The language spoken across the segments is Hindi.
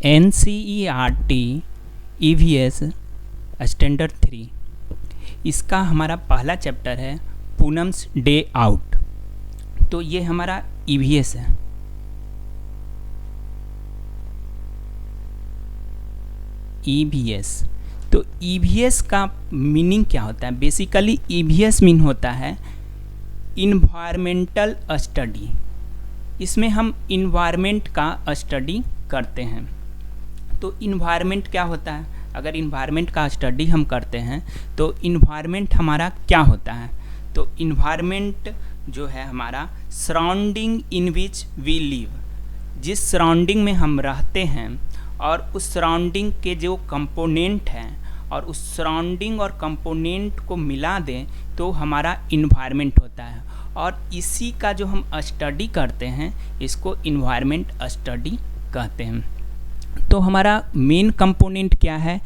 NCERT EVS स्टैंडर्ड 3, इसका हमारा पहला चैप्टर है पूनम्स डे आउट। तो ये हमारा EVS है। EVS, तो EVS का मीनिंग क्या होता है? बेसिकली EVS मीन होता है इन्वायरमेंटल स्टडी। इसमें हम इन्वायरमेंट का स्टडी करते हैं। तो इन्वायरमेंट क्या होता है? अगर इन्वायरमेंट का स्टडी हम करते हैं तो इन्वायरमेंट हमारा क्या होता है? तो इन्वायरमेंट जो है हमारा surrounding in which we live, जिस सराउंडिंग में हम रहते हैं और उस सराउंडिंग के जो कंपोनेंट हैं और उस सराउंडिंग और कंपोनेंट को मिला दें तो हमारा इन्वायरमेंट होता है। और इसी का जो हम स्टडी करते हैं इसको इन्वायरमेंट स्टडी कहते हैं। तो हमारा मेन कंपोनेंट क्या है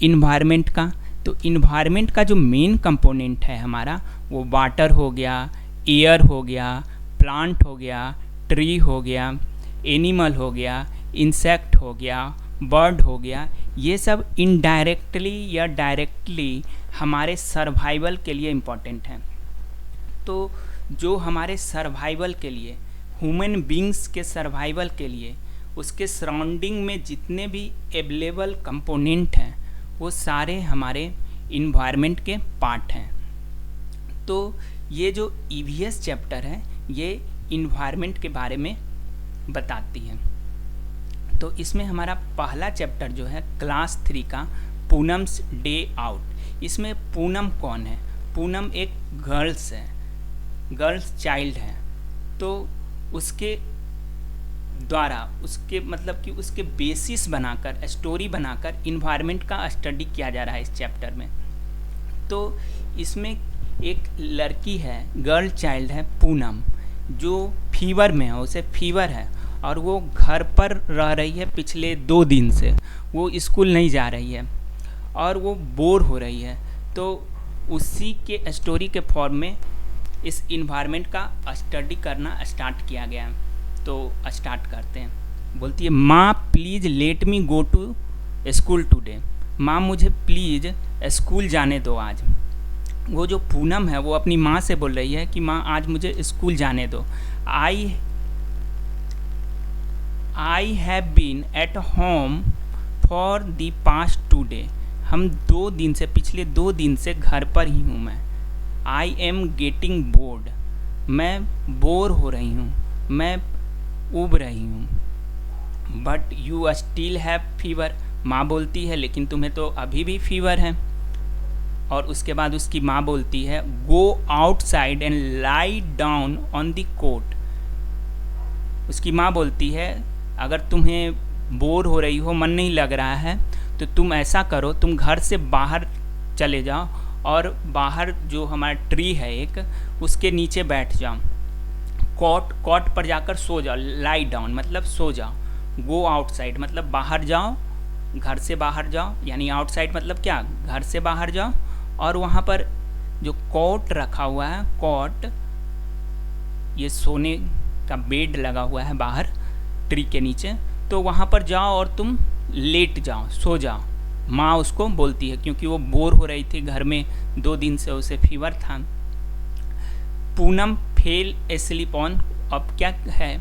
इन्वायरमेंट का? तो इन्वायरमेंट का जो मेन कंपोनेंट है हमारा वो वाटर हो गया, एयर हो गया, प्लांट हो गया, ट्री हो गया, एनिमल हो गया, इंसेक्ट हो गया, बर्ड हो गया। ये सब इनडायरेक्टली या डायरेक्टली हमारे सर्वाइवल के लिए इम्पोर्टेंट हैं। तो जो हमारे सर्वाइवल के लिए, ह्यूमन बींग्स के सर्वाइवल के लिए उसके सराउंडिंग में जितने भी अवेलेबल कंपोनेंट हैं वो सारे हमारे इन्वायरमेंट के पार्ट हैं। तो ये जो EVS चैप्टर है ये इन्वायरमेंट के बारे में बताती है। तो इसमें हमारा पहला चैप्टर जो है क्लास 3 का पूनम्स डे आउट। इसमें पूनम कौन है? पूनम एक गर्ल्स है, गर्ल्स चाइल्ड है। तो उसके द्वारा उसके मतलब कि उसके बेसिस बनाकर, स्टोरी बनाकर इन्वायरमेंट का स्टडी किया जा रहा है इस चैप्टर में। तो इसमें एक लड़की है, गर्ल चाइल्ड है पूनम, जो फीवर में है, उसे फीवर है और वो घर पर रह रही है पिछले 2 दिन से। वो स्कूल नहीं जा रही है और वो बोर हो रही है। तो उसी के स्टोरी के फॉर्म में इस इन्वायरमेंट का स्टडी करना स्टार्ट किया गया है। तो स्टार्ट करते हैं। बोलती है, माँ please let me go to school today. माँ मुझे प्लीज़ स्कूल जाने दो आज। वो जो पूनम है वो अपनी माँ से बोल रही है कि माँ आज मुझे स्कूल जाने दो। I have been at home for the past 2 day. हम 2 दिन से, पिछले 2 दिन से घर पर ही हूँ मैं। I am getting bored. मैं बोर हो रही हूँ, मैं ऊब रही हूँ। But you still have fever. माँ बोलती है लेकिन तुम्हें तो अभी भी फीवर है। और उसके बाद उसकी माँ बोलती है, go outside and lie down on the coat. उसकी माँ बोलती है, अगर तुम्हें बोर हो रही हो, मन नहीं लग रहा है, तो तुम ऐसा करो, तुम घर से बाहर चले जाओ और बाहर जो हमारा ट्री है एक, उसके नीचे बैठ जाओ। कॉट पर जाकर सो जाओ। लाई डाउन मतलब सो जाओ। गो आउटसाइड मतलब बाहर जाओ, घर से बाहर जाओ, यानी आउटसाइड मतलब क्या, घर से बाहर जाओ। और वहाँ पर जो कॉट रखा हुआ है, कॉट ये सोने का बेड लगा हुआ है बाहर ट्री के नीचे, तो वहाँ पर जाओ और तुम लेट जाओ, सो जाओ। माँ उसको बोलती है क्योंकि वो बोर हो रही थी घर में, 2 दिन से उसे फीवर था। Poonam fail asleep on. अब क्या है,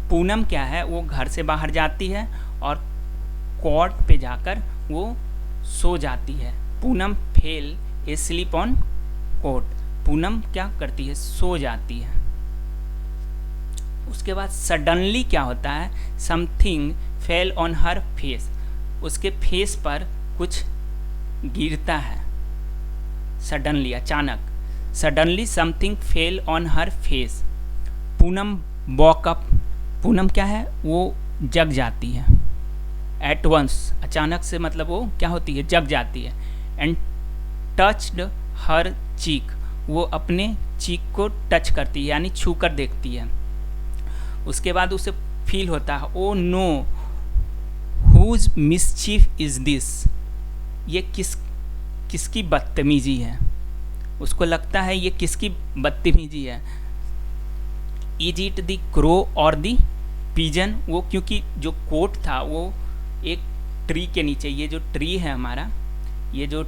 पूनम क्या है, वो घर से बाहर जाती है और कॉट पे जाकर वो सो जाती है। Poonam fail asleep on quote. Poonam क्या करती है, सो जाती है। उसके बाद सडनली क्या होता है, something fell on her face. उसके फेस पर कुछ गिरता है सडनली, अचानक। Suddenly something fell on her face. Poonam walk up. Poonam क्या है, वो जग जाती है। एट वंस अचानक से मतलब वो क्या होती है, जग जाती है। एंड टच्ड हर चीक। वो अपने चीक को टच करती है यानी छू कर देखती है। उसके बाद उसे फील होता है, oh no whose mischief is this. ये किसकी बदतमीजी है। उसको लगता है ये किसकी बदतमीजी है। इज इट द क्रो और द पिजन। वो क्योंकि जो कोट था वो एक ट्री के नीचे, ये जो ट्री है हमारा, ये जो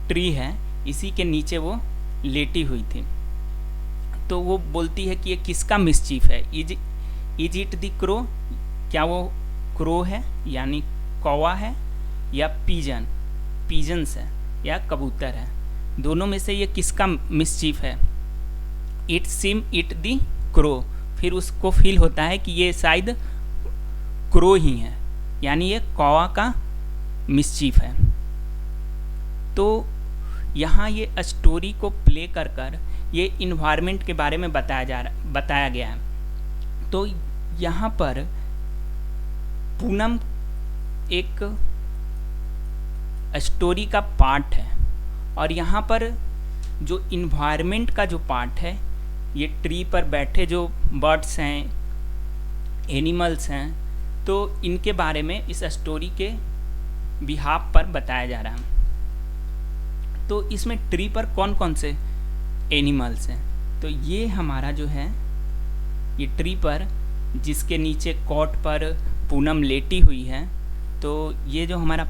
ट्री है इसी के नीचे वो लेटी हुई थी। तो वो बोलती है कि ये किसका मिसचीफ है, इज इट द क्रो, क्या वो क्रो है यानी कौवा है, या पीजन्स है या कबूतर है, दोनों में से ये किसका मिसचीफ है। It seem it the crow, फिर उसको फील होता है कि ये शायद क्रो ही है, यानी ये कौवा का मिसचीफ है। तो यहाँ ये स्टोरी को प्ले कर कर ये इन्वायरमेंट के बारे में बताया गया है। तो यहाँ पर पूनम एक स्टोरी का पार्ट है, और यहाँ पर जो इन्वायरमेंट का जो पार्ट है, ये ट्री पर बैठे जो बर्ड्स हैं, एनिमल्स हैं, तो इनके बारे में इस स्टोरी के बिहाफ पर बताया जा रहा है। तो इसमें ट्री पर कौन कौन से एनिमल्स हैं, तो ये हमारा जो है, ये ट्री पर जिसके नीचे कॉट पर पूनम लेटी हुई है, तो ये जो हमारा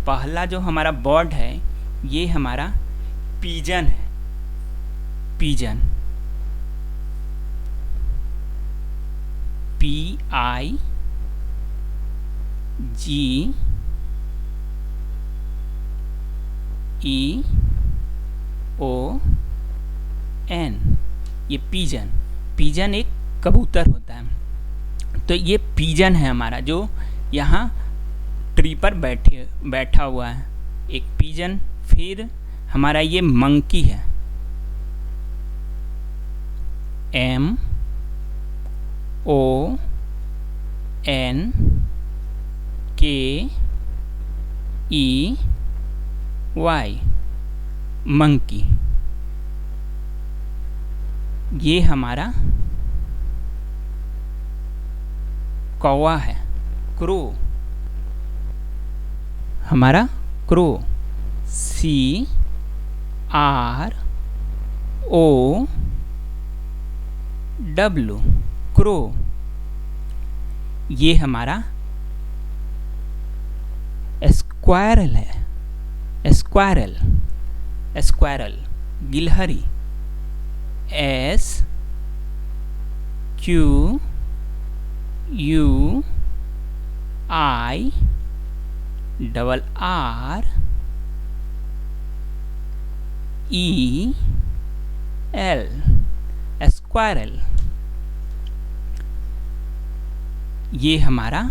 पहला जो हमारा बर्ड है, ये हमारा पीजन है। पीजन, PIGON, ये पीजन एक कबूतर होता है। तो ये पीजन है हमारा जो यहाँ ट्री पर बैठा हुआ है, एक पीजन। फिर हमारा ये मंकी है, MONKEY, मंकी। ये हमारा कौवा है, क्रो, हमारा क्रो, CROW, क्रो। ये हमारा स्क्वायरल है, स्क्वायरल, गिलहरी, SQUIRREL, स्क्वायरल। ये हमारा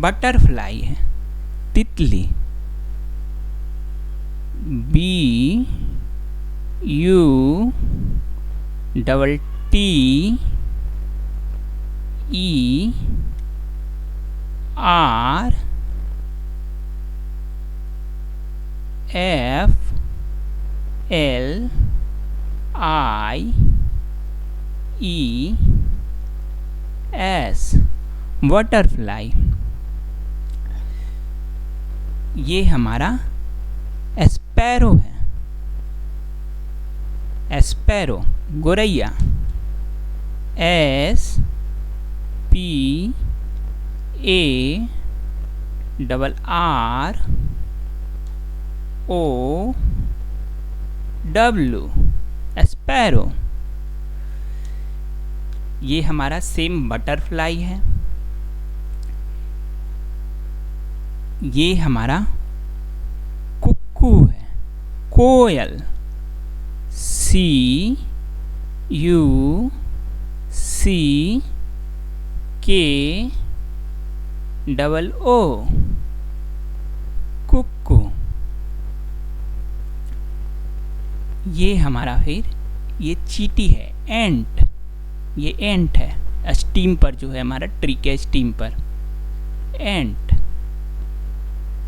बटरफ्लाई है, तितली, BUTTERFLIES, बटरफ्लाई। ये हमारा स्पैरो है, स्पैरो, गोरैया, SPARROW, स्पैरो। ये हमारा सेम बटरफ्लाई है। ये हमारा कुक्कू है, कोयल, CUCKOO, कुक्कू। ये हमारा फिर ये चींटी है, एंट, ये एंट है, स्टीम पर जो है हमारा ट्री के स्टीम पर, एंट,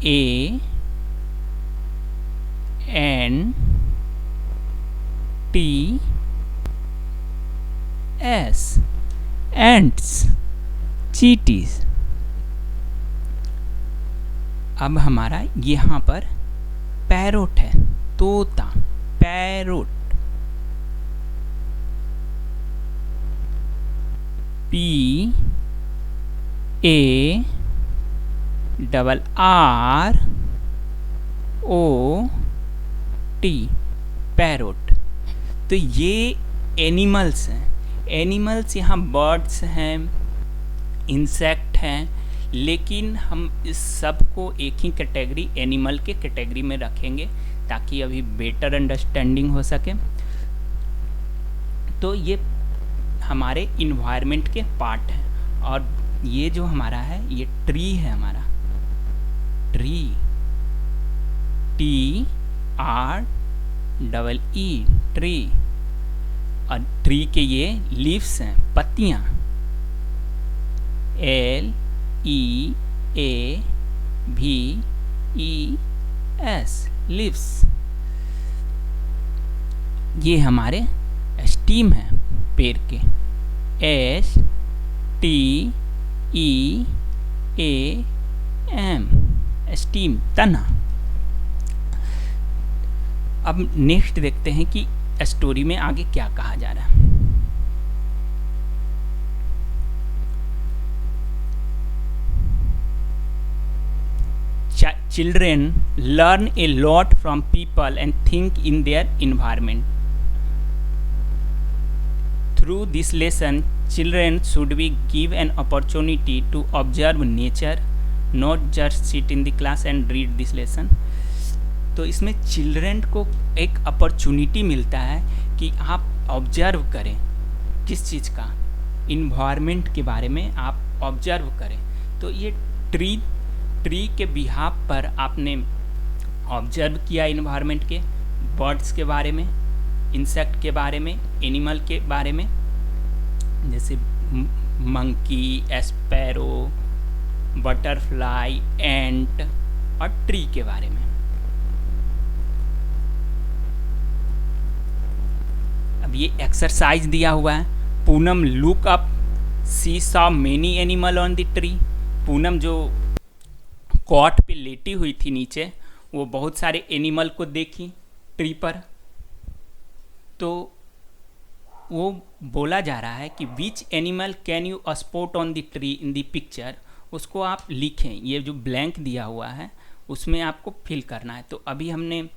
ANTS, एंट्स, चीटीज। अब हमारा यहाँ पर पैरोट है, तोता, parrot, PARROT, A double R O T, parrot. तो ये एनिमल्स हैं। एनिमल्स यहाँ बर्ड्स हैं, इंसेक्ट हैं, लेकिन हम इस सब को एक ही कैटेगरी एनिमल के कैटेगरी में रखेंगे ताकि अभी बेटर अंडरस्टैंडिंग हो सके। तो ये हमारे इन्वायरमेंट के पार्ट हैं। और ये जो हमारा है ये ट्री है, हमारा ट्री, TREE, ट्री। और ट्री के ये लीव्स हैं, पत्तियां, LEAVES, लीव्स। ये हमारे स्टीम है पेड़ के, STEAM, स्टीम, तना। अब नेक्स्ट देखते हैं कि स्टोरी में आगे क्या कहा जा रहा है। Children learn a lot from people and think in their environment. Through this lesson, children should be given an opportunity to observe nature, not just sit in the class and read this lesson. तो इसमें चिल्ड्रेन को एक अपॉर्चुनिटी मिलता है कि आप ऑब्जर्व करें, किस चीज़ का, इन्वायरमेंट के बारे में आप ऑब्जर्व करें। तो ये ट्री के बिहाफ पर आपने ऑब्जर्व किया इन्वायरमेंट के, बर्ड्स के बारे में, इंसेक्ट के बारे में, एनिमल के बारे में, जैसे मंकी, एस्पैरो, बटरफ्लाई, एंट और ट्री के बारे में। अब ये एक्सरसाइज दिया हुआ है। Poonam look up, she saw many animal on the tree. Poonam जो कॉट पे लेटी हुई थी नीचे, वो बहुत सारे एनिमल को देखी ट्री पर। तो वो बोला जा रहा है कि which animal can you spot on the tree in the picture, उसको आप लिखें। ये जो ब्लैंक दिया हुआ है उसमें आपको फिल करना है। तो अभी हमने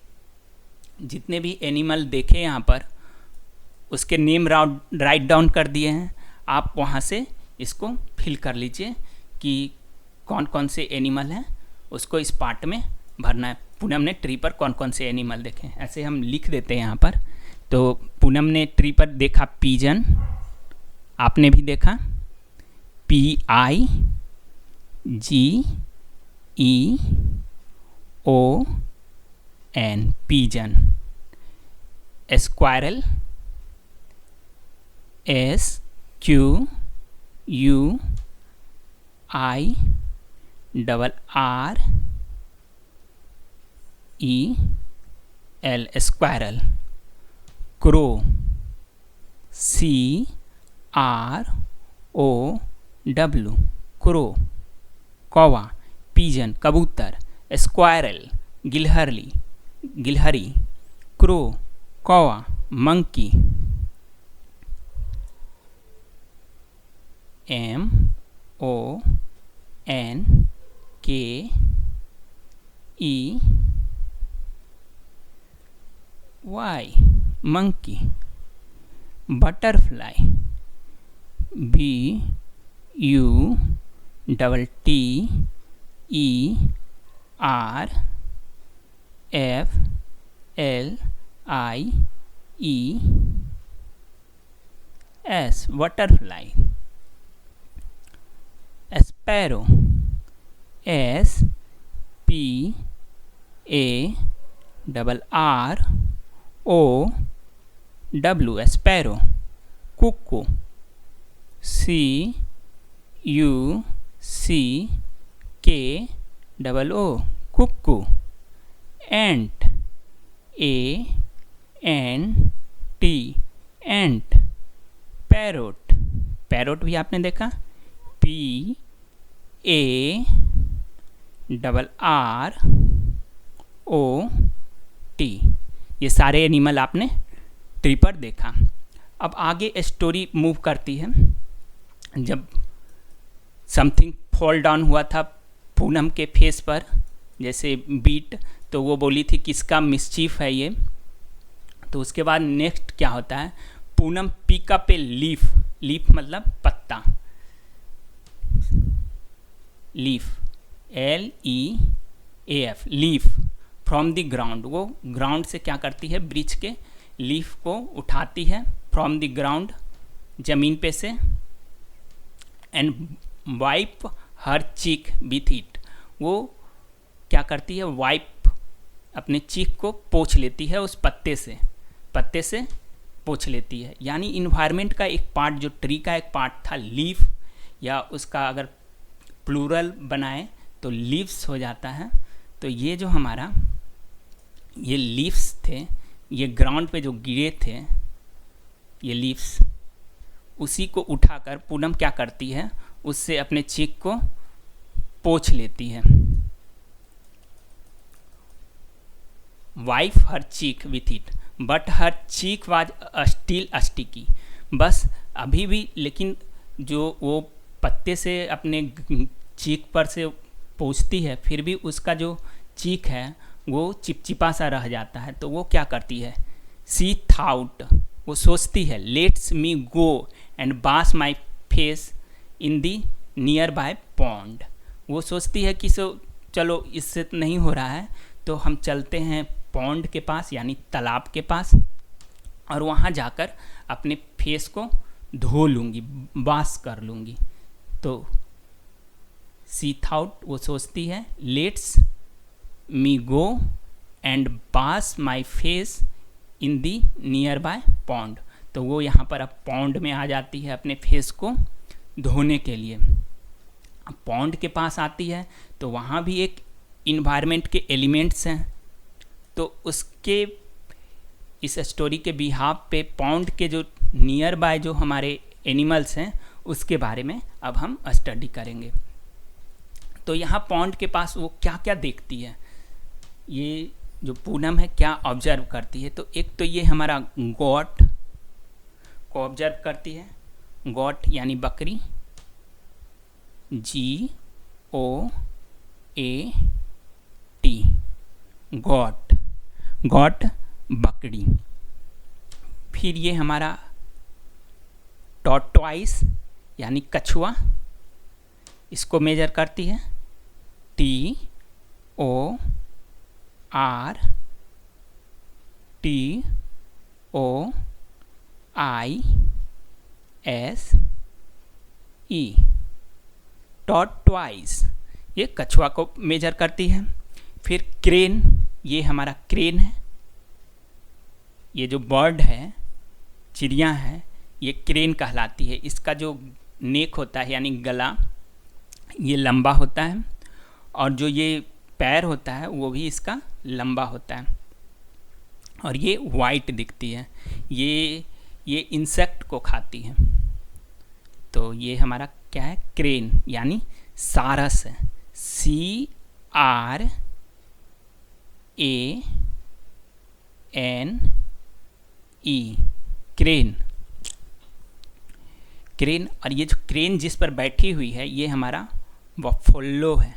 जितने भी एनिमल देखे यहाँ पर उसके नेम राइट डाउन कर दिए हैं। आप वहाँ से इसको फिल कर लीजिए कि कौन कौन से एनिमल हैं, उसको इस पार्ट में भरना है। पूनम ने ट्री पर कौन कौन से एनिमल देखे, ऐसे हम लिख देते हैं यहाँ पर। तो पूनम ने ट्री पर देखा पीजन, आपने भी देखा PIGEON, pigeon. Squirrel, SQUIRREL, squirrel. Crow, CROW, crow, कौवा। पीजन, कबूतर। स्क्वायरल, गिलहरी। क्रो, कौवा। Monkey, MONKEY, monkey। Butterfly, BUTTERFLIES, butterfly. Sparrow, SPARROW, sparrow. Cuckoo, CUCKOO, cuckoo. Ant, ANT, ant. Parrot, parrot भी आपने देखा PARROT। ये सारे एनिमल आपने ट्री पर देखा। अब आगे स्टोरी मूव करती है। जब समथिंग फॉल डाउन हुआ था पूनम के फेस पर जैसे बीट, तो वो बोली थी किसका मिस्चीफ है ये। तो उसके बाद नेक्स्ट क्या होता है, Poonam pick up a leaf, leaf मतलब पत्ता, leaf LEAF, leaf from the ground, वो ग्राउंड से क्या करती है, वृक्ष के लीफ को उठाती है फ्रॉम द ग्राउंड, ज़मीन पे से, and wipe her cheek with it, वो क्या करती है, वाइप अपने चीक को पोंछ लेती है उस पत्ते से पोंछ लेती है। यानी इन्वायरमेंट का एक पार्ट, जो ट्री का एक पार्ट था लीफ, या उसका अगर प्लूरल बनाए तो लीव्स हो जाता है। तो ये जो हमारा ये लीव्स थे, ये ग्राउंड पे जो गिरे थे ये लीव्स, उसी को उठाकर पूनम क्या करती है, उससे अपने चीक को पोंछ लेती है। Wife her cheek with it but her cheek was still sticky, बस अभी भी, लेकिन जो वो पत्ते से अपने चीक पर से पोंछती है, फिर भी उसका जो चीक है वो चिपचिपा सा रह जाता है। तो वो क्या करती है, सी थाउट, वो सोचती है, लेट्स मी गो एंड बास my face in the near by pond, वो सोचती है कि चलो इससे तो नहीं हो रहा है, तो हम चलते हैं पॉन्ड के पास यानी तालाब के पास, और वहाँ जाकर अपने फेस को धो लूँगी, वाश कर लूँगी। तो सी थाउट, वो सोचती है, लेट्स मी गो एंड बास my face in the near by pond, तो वो यहाँ पर अब पॉन्ड में आ जाती है अपने फेस को धोने के लिए। अब पॉन्ड के पास आती है तो वहाँ भी एक इन्वायरमेंट के एलिमेंट्स हैं, तो उसके इस स्टोरी के बिहाफ पे पॉन्ड के जो नियर बाय जो हमारे एनिमल्स हैं उसके बारे में अब हम स्टडी करेंगे। तो यहाँ पॉन्ड के पास वो क्या क्या देखती है, ये जो पूनम है क्या ऑब्जर्व करती है। तो एक तो ये हमारा गॉट को ऑब्जर्व करती है, गॉट यानी बकरी, GOAT, गॉट, गॉट बकरी। फिर ये हमारा टॉर्टोइस यानी कछुआ, इसको मेजर करती है, TORTOISE, टॉर्टोइस, ये कछुआ को मेजर करती है। फिर क्रेन, ये हमारा क्रेन है, ये जो बर्ड है, चिड़िया है, ये क्रेन कहलाती है। इसका जो नेक होता है यानी गला, ये लंबा होता है, और जो ये पैर होता है वो भी इसका लंबा होता है, और ये वाइट दिखती है, ये इंसेक्ट को खाती है। तो ये हमारा क्या है, क्रेन यानी सारस है, CRANE, क्रेन, क्रेन। और ये जो क्रेन जिस पर बैठी हुई है ये हमारा बफेलो है,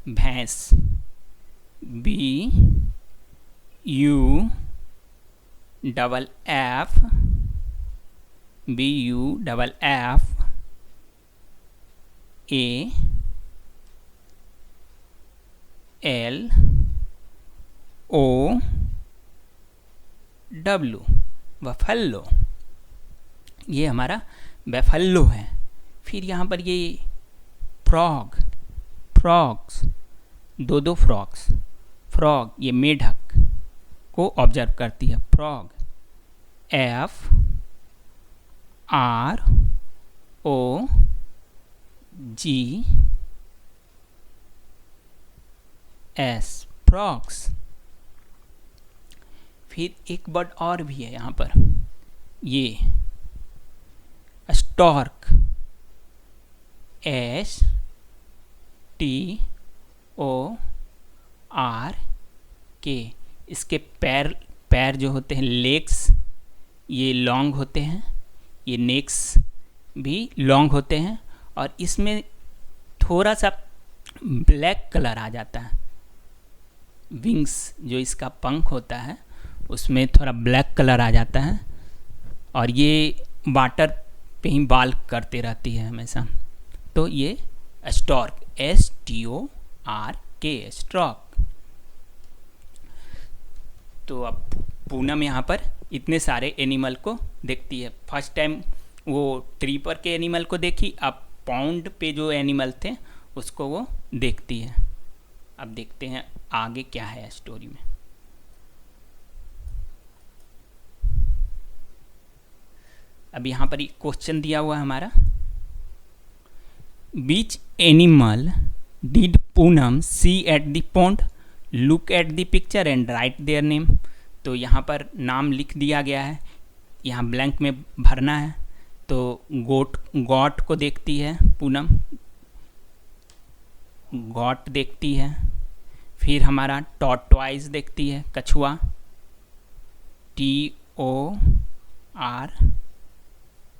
भैंस, BUFFALLO, बफेलो, ये हमारा बफेलो है। फिर यहाँ पर ये फ्रॉग्स, दो फ्रॉग्स, फ्रॉग ये मेढक को ऑब्जर्व करती है, फ्रॉग, FROGS, फ्रॉग्स। फिर एक बर्ड और भी है यहाँ पर, ये स्टॉर्क, STORK, इसके पैर जो होते हैं, लेग्स, ये लॉन्ग होते हैं, ये नेक्स भी लॉन्ग होते हैं, और इसमें थोड़ा सा ब्लैक कलर आ जाता है। विंग्स जो इसका पंख होता है उसमें थोड़ा ब्लैक कलर आ जाता है, और ये वाटर पे ही बाल करते रहती है हमेशा। तो ये स्टॉर्क, STORK, स्टॉर्क। तो अब पूनम यहाँ पर इतने सारे एनिमल को देखती है। फर्स्ट टाइम वो ट्री पर के एनिमल को देखी, अब पॉन्ड पे जो एनिमल थे उसको वो देखती है। अब देखते हैं आगे क्या है स्टोरी में। अब यहाँ पर एक क्वेश्चन दिया हुआ है हमारा, which animal did Poonam see at the pond, look at the picture and write their name. तो यहाँ पर नाम लिख दिया गया है, यहाँ ब्लैंक में भरना है। तो गॉट को देखती है पूनम, गॉट देखती है। फिर हमारा टॉर्टवाइज देखती है, कछुआ,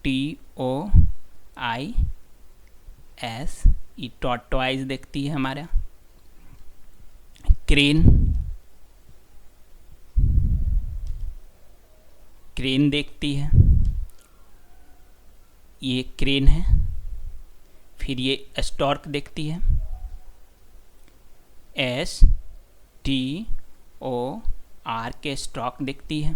TORTOIS, ये टॉर्टवाइज देखती है हमारा। क्रेन देखती है, ये क्रेन है। फिर ये स्टॉर्क देखती है, STORK, स्टॉर्क देखती है।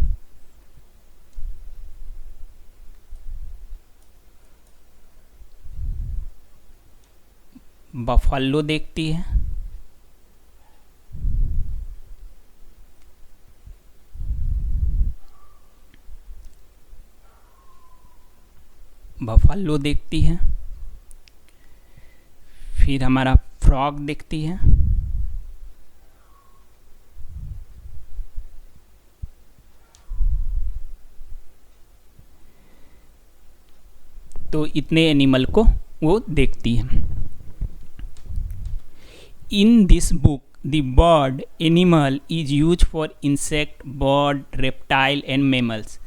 बफलो देखती है, बफलो देखती है। फिर हमारा फ्रॉग देखती है, तो इतने एनिमल को वो देखती है। In this book the word animal is use for insect, bird, reptile and mammals.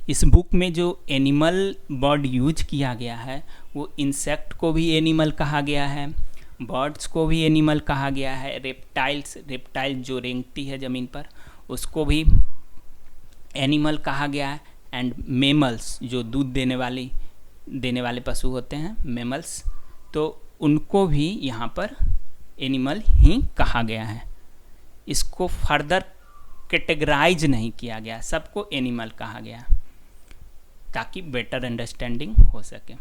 इस बुक में जो एनिमल वर्ड यूज किया गया है वो इंसेक्ट को भी एनिमल कहा गया है, बर्ड्स को भी एनिमल कहा गया है, रेप्टाइल जो रेंगती है ज़मीन पर उसको भी एनिमल कहा गया है, एंड मेमल्स जो दूध देने वाले पशु होते हैं, मेमल्स, तो उनको भी यहाँ पर एनिमल ही कहा गया है। इसको फर्दर कैटेगराइज नहीं किया गया, सबको एनिमल कहा गया ताकि बेटर अंडरस्टैंडिंग हो सके।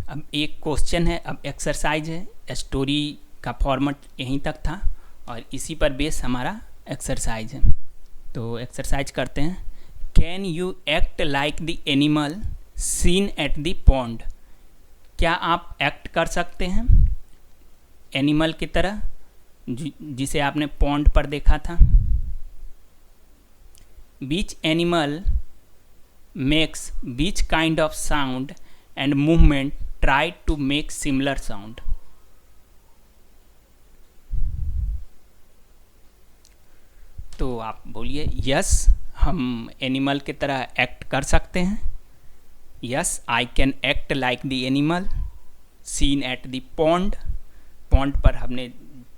अब एक क्वेश्चन है, अब एक्सरसाइज है। स्टोरी का फॉर्मेट यहीं तक था और इसी पर बेस हमारा एक्सरसाइज है। तो एक्सरसाइज करते हैं। Can you act like the animal seen at the pond. क्या आप एक्ट कर सकते हैं एनिमल की तरह जिसे आपने पॉन्ड पर देखा था। Which animal makes which kind of sound and movement try to make similar sound. तो आप बोलिए यस, हम एनिमल की तरह एक्ट कर सकते हैं। Yes, I can act like the animal seen at the pond. Pond पर हमने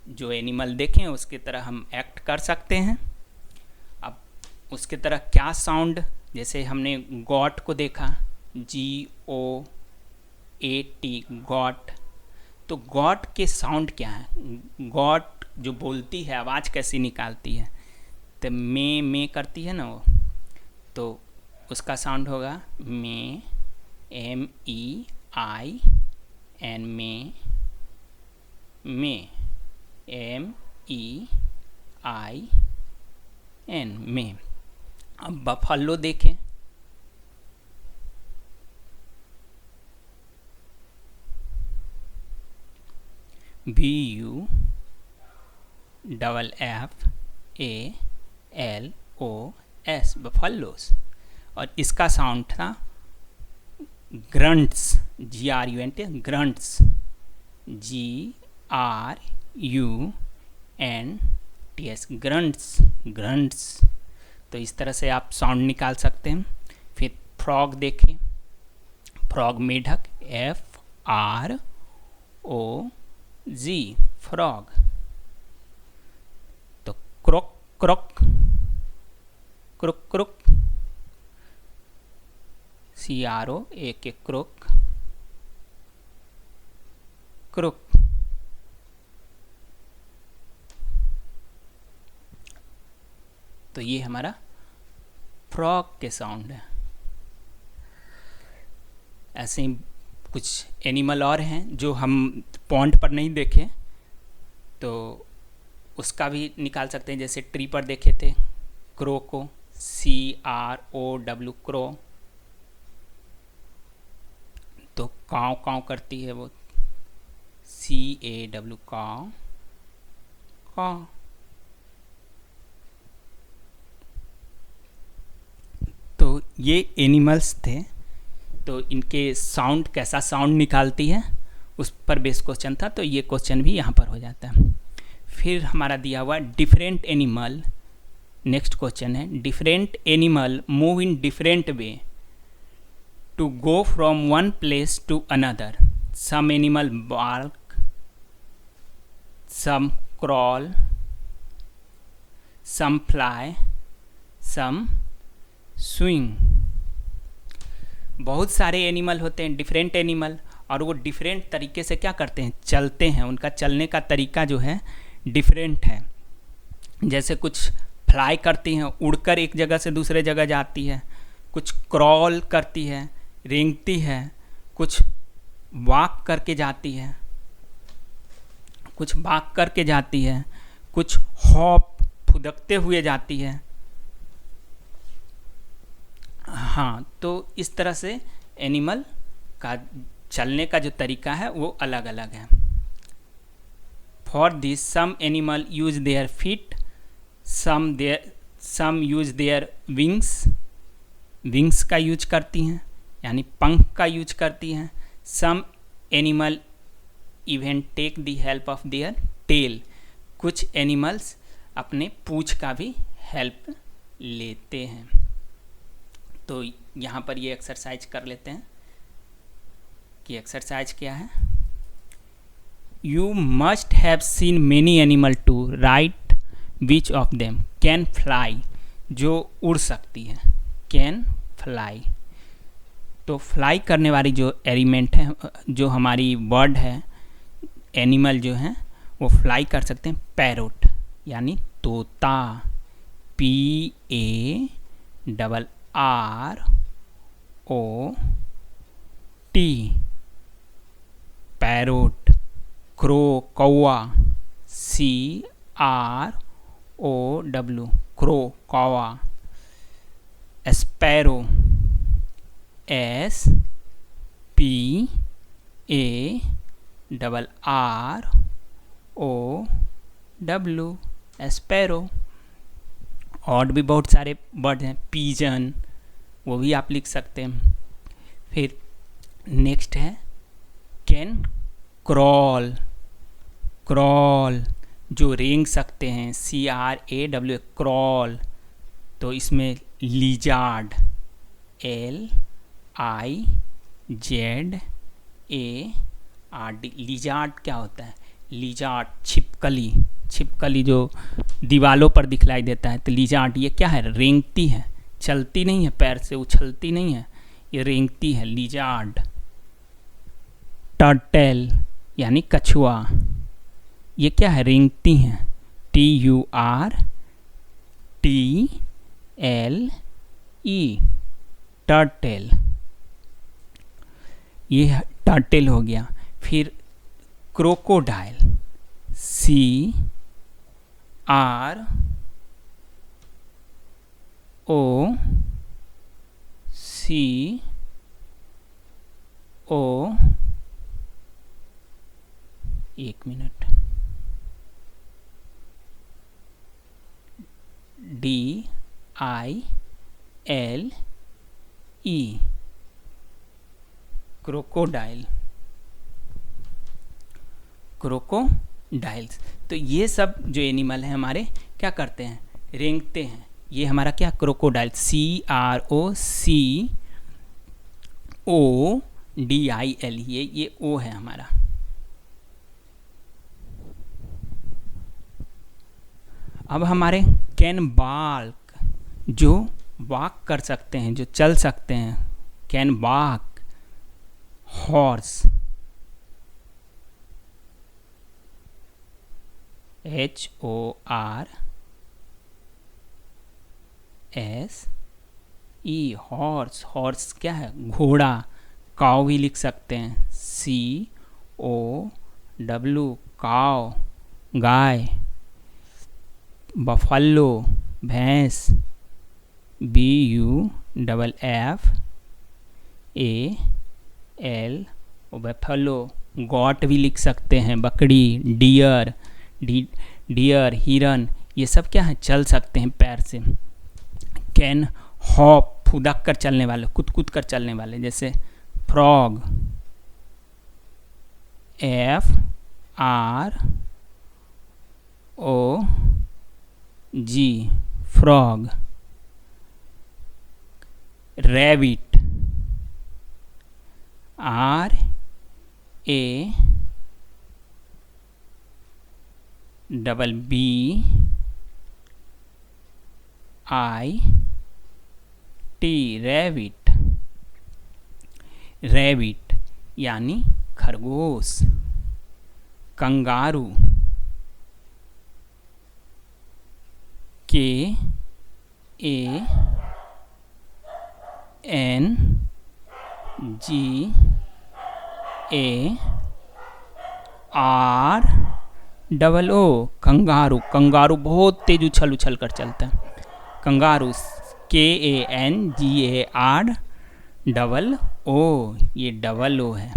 जो एनिमल देखे उसकी तरह हम एक्ट कर सकते हैं। अब उसकी तरह क्या साउंड, जैसे हमने गॉट को देखा, GOAT, गॉट। तो गॉट के साउंड क्या है, गॉट जो बोलती है आवाज़ कैसी निकालती है, तो में करती है ना वो, तो उसका साउंड होगा में, MEIN, में MEIN, में। अब बफलो देखें, BUFFALOS, बफलोस। और इसका साउंड था grunts, GRUNT, grunts, GRUNTS। ts, grunts, grunts. तो इस तरह से आप साउंड निकाल सकते हैं। फिर फ्रॉग देखिए, फ्रॉग मेढक, FROG, फ्रॉग। तो croak, croak, croak, croak, CROAK, croak, croak. तो ये हमारा फ्रॉग के साउंड है। ऐसे ही कुछ एनिमल और हैं जो हम पॉन्ड पर नहीं देखे, तो उसका भी निकाल सकते हैं। जैसे ट्री पर देखे थे क्रो को, CROW, क्रो। तो काव काव करती है वो, CAW, काव, काव। तो ये एनिमल्स थे। तो इनके साउंड, कैसा साउंड निकालती है, उस पर बेस क्वेश्चन था। तो ये क्वेश्चन भी यहाँ पर हो जाता है। फिर हमारा दिया हुआ डिफरेंट एनिमल, नेक्स्ट क्वेश्चन है, different animal move in different way to go from one place to another. Some animal bark, some crawl, some fly, some swing। बहुत सारे एनिमल होते हैं, डिफरेंट एनिमल, और वो डिफरेंट तरीके से क्या करते हैं, चलते हैं। उनका चलने का तरीका जो है डिफरेंट है। जैसे कुछ फ्लाई करती हैं, उड़कर एक जगह से दूसरे जगह जाती है, कुछ क्रॉल करती है, रेंगती है, कुछ वॉक करके जाती है, कुछ वॉक करके जाती है, कुछ हॉप, फुदकते हुए जाती है। हाँ, तो इस तरह से एनिमल का चलने का जो तरीका है वो अलग अलग है। For this some animal use their feet, some use their wings, wings का यूज करती हैं, यानी पंख का यूज करती हैं। Some animal even take the help of their tail, कुछ एनिमल्स अपने पूंछ का भी हेल्प लेते हैं। तो यहाँ पर ये एक्सरसाइज कर लेते हैं कि एक्सरसाइज क्या है। You must have seen many animal to write which of them can fly, जो उड़ सकती है, कैन फ्लाई। तो फ्लाई करने वाली जो एलिमेंट है, जो हमारी बर्ड है, एनिमल जो है वो फ्लाई कर सकते हैं। पैरोट यानी तोता, PARROT, पैरोट। क्रो, कौवा, CROW, क्रो, कौवा। Sparrow, SPARROW, sparrow. और भी बहुत सारे वर्ड हैं, पीजन, वो भी आप लिख सकते हैं। फिर नेक्स्ट है कैन क्रॉल, क्रॉल जो रेंग सकते हैं, CRAW, क्रॉल। तो इसमें लिजार्ड, LIZARD, लिजार्ड क्या होता है, लिजार्ड छिपकली, छिपकली जो दीवालों पर दिखलाई देता है। तो लिजार्ड ये क्या है, रेंगती है, चलती नहीं है, पैर से उछलती नहीं है, ये रेंगती है, लिजार्ड। टर्टल यानी कछुआ, ये क्या है, रेंगती हैं, TURTLE, टर्टल। ये टर्टल हो गया। फिर क्रोकोडाइल, CROCO, एक मिनट, DILE, क्रोकोडाइल, क्रोकोडाइल्स। तो ये सब जो एनिमल हैं हमारे क्या करते हैं, रेंगते हैं। ये हमारा क्या, क्रोकोडाइल, CROCODIL, ये ओ है हमारा। अब हमारे कैनवाक जो वॉक कर सकते हैं, जो चल सकते हैं, कैनवाक, हॉर्स, HORSE, हॉर्स, हॉर्स क्या है, घोड़ा। काव भी लिख सकते हैं, COW, काव, गाय। बफलो, भैंस, BUFFAL, बफलो। गॉट भी लिख सकते हैं, बकरी। डियर, डियर, हिरन, ये सब क्या है, चल सकते हैं पैर से। कैन हॉप, फुदक कर चलने वाले, कूद कूद कर चलने वाले, जैसे frog, FROG, frog. Rabbit, RABBIT, rabbit. Rabbit यानी खरगोश। Kangaroo, KANGAROO, kangaroo. कंगारू बहुत तेज उछल उछल कर चलता है। कंगारू, KANGAROO, ये डबल ओ है।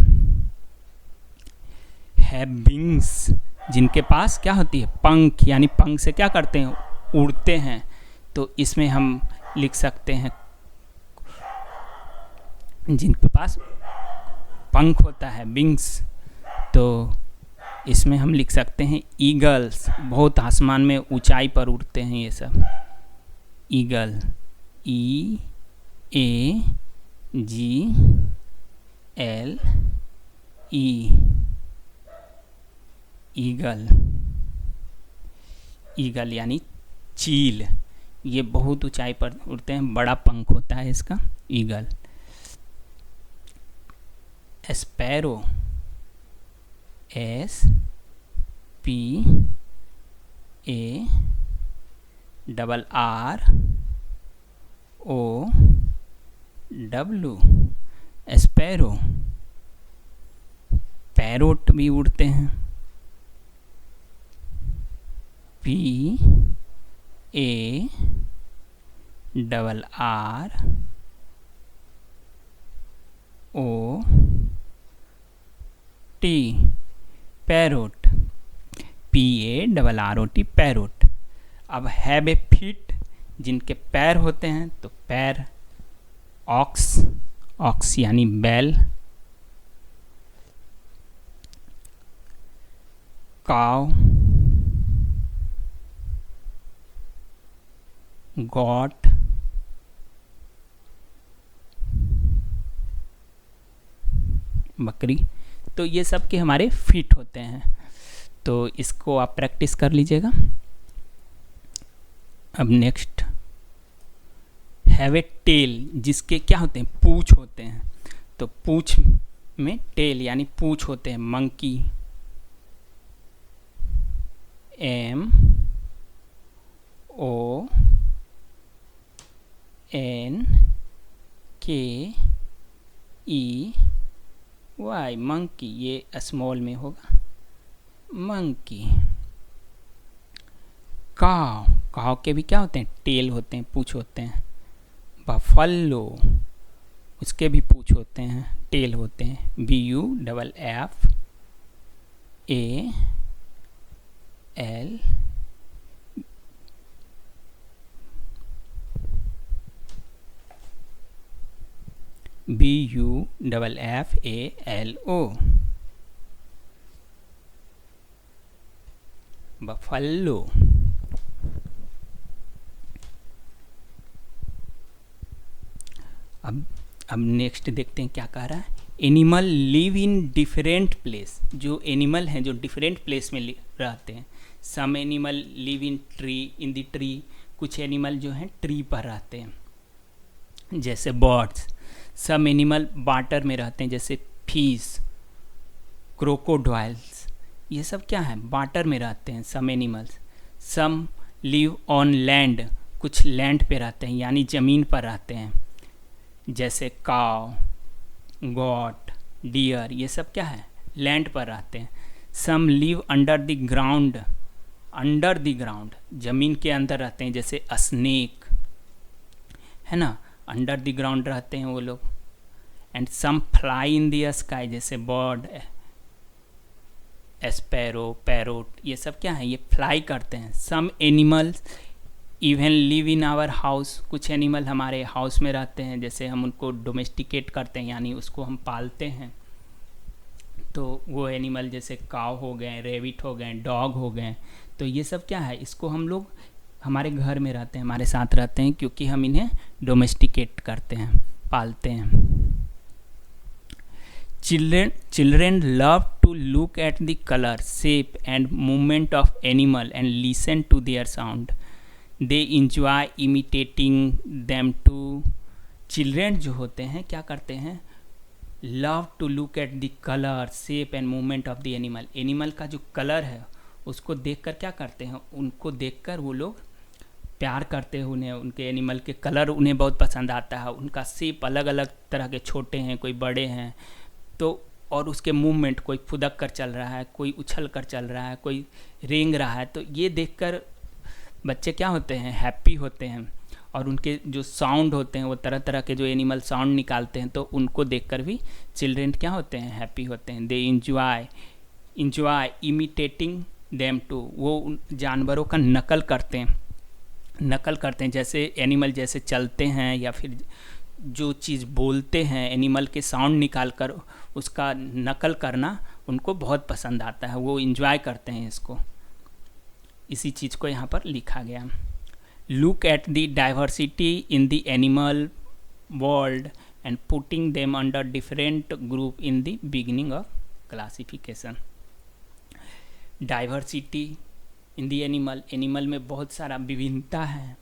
हैव विंग्स, जिनके पास क्या होती है, पंख, यानी पंख से क्या करते हैं, उड़ते हैं। तो इसमें हम लिख सकते हैं, जिनके पास पंख होता है, विंग्स, तो इसमें हम लिख सकते हैं ईगल्स, बहुत आसमान में ऊंचाई पर उड़ते हैं ये सब। Eagle, EAGLE, eagle. ईगल यानी चील, ये बहुत ऊंचाई पर उड़ते हैं, बड़ा पंख होता है इसका, eagle. Sparrow, SPARROW, sparrow. Parrot भी उड़ते हैं, PARROT, पैरोट, PARROT, पैरोट। अब हैव ए फीट, जिनके पैर होते हैं, तो पैर। ऑक्स, ऑक्स यानी बैल। काव, गॉट, बकरी। तो ये सब के हमारे फीट होते हैं, तो इसको आप प्रैक्टिस कर लीजिएगा। अब नेक्स्ट, हैव ए टेल, जिसके क्या होते हैं, पूंछ होते हैं। तो पूंछ में टेल यानी पूंछ होते हैं। मंकी, MONKEY, मंकी, ये स्मॉल में होगा, मंकी। काव, काव के भी क्या होते हैं, टेल होते हैं, पूंछ होते हैं। बफलो, उसके भी पूंछ होते हैं, टेल होते हैं। BUFFAL, BUFFALO। बफलो। अब नेक्स्ट देखते हैं क्या कह रहा है। Animal live in different place. जो एनिमल हैं जो डिफरेंट प्लेस में रहते हैं। Some animal live in tree, in the tree. कुछ एनिमल जो हैं ट्री पर रहते हैं जैसे बर्ड्स। सम एनिमल वाटर में रहते हैं जैसे फिश, क्रोकोडाइल्स। ये सब क्या है, वाटर में रहते हैं some animals. Some live on land. कुछ लैंड पे रहते हैं यानी ज़मीन पर रहते हैं जैसे काव, गॉट, डियर। ये सब क्या है, लैंड पर रहते हैं। Some live under the ground. Under the ground, ज़मीन के अंदर रहते हैं जैसे स्नेक, है ना, अंडर द ग्राउंड रहते हैं वो लोग। And some fly in the sky, जैसे बर्ड, स्पैरो, पैरोट। ये सब क्या है, ये फ्लाई करते हैं। Some animals even live in our house. कुछ एनिमल हमारे हाउस में रहते हैं जैसे हम उनको डोमेस्टिकेट करते हैं यानी उसको हम पालते हैं। तो वो एनिमल जैसे काव हो गए, रेबिट हो गए, डॉग हो गए। तो ये सब क्या है, इसको हम लोग हमारे घर में रहते हैं, हमारे साथ रहते हैं क्योंकि हम इन्हें डोमेस्टिकेट करते हैं, पालते हैं। Children love to look at the color, shape and movement of animal and listen to their sound. They enjoy imitating them too. Children जो होते हैं क्या करते हैं, love to look at the color, shape and movement of the animal. Animal का जो कलर है उसको देखकर क्या करते हैं, उनको देखकर वो लोग प्यार करते हैं उन्हें। उनके एनिमल के कलर उन्हें बहुत पसंद आता है। उनका शेप अलग अलग तरह के, छोटे हैं, कोई बड़े हैं। तो और उसके मूवमेंट, कोई फुदक कर चल रहा है, कोई उछल कर चल रहा है, कोई रेंग रहा है। तो ये देखकर बच्चे क्या होते हैं, हैप्पी होते हैं। और उनके जो साउंड होते हैं वो तरह तरह के जो एनिमल साउंड निकालते हैं, तो उनको देखकर भी चिल्ड्रेन क्या होते हैं, हैप्पी होते हैं। They enjoy imitating them too. वो उन जानवरों का नकल करते हैं। जैसे एनिमल जैसे चलते हैं या फिर जो चीज़ बोलते हैं, एनिमल के साउंड निकाल कर उसका नकल करना उनको बहुत पसंद आता है। वो इंजॉय करते हैं इसको। इसी चीज़ को यहाँ पर लिखा गया। Look at the diversity in the animal world and putting them under different group in the beginning of classification. Diversity in the animal में बहुत सारा विभिन्नता है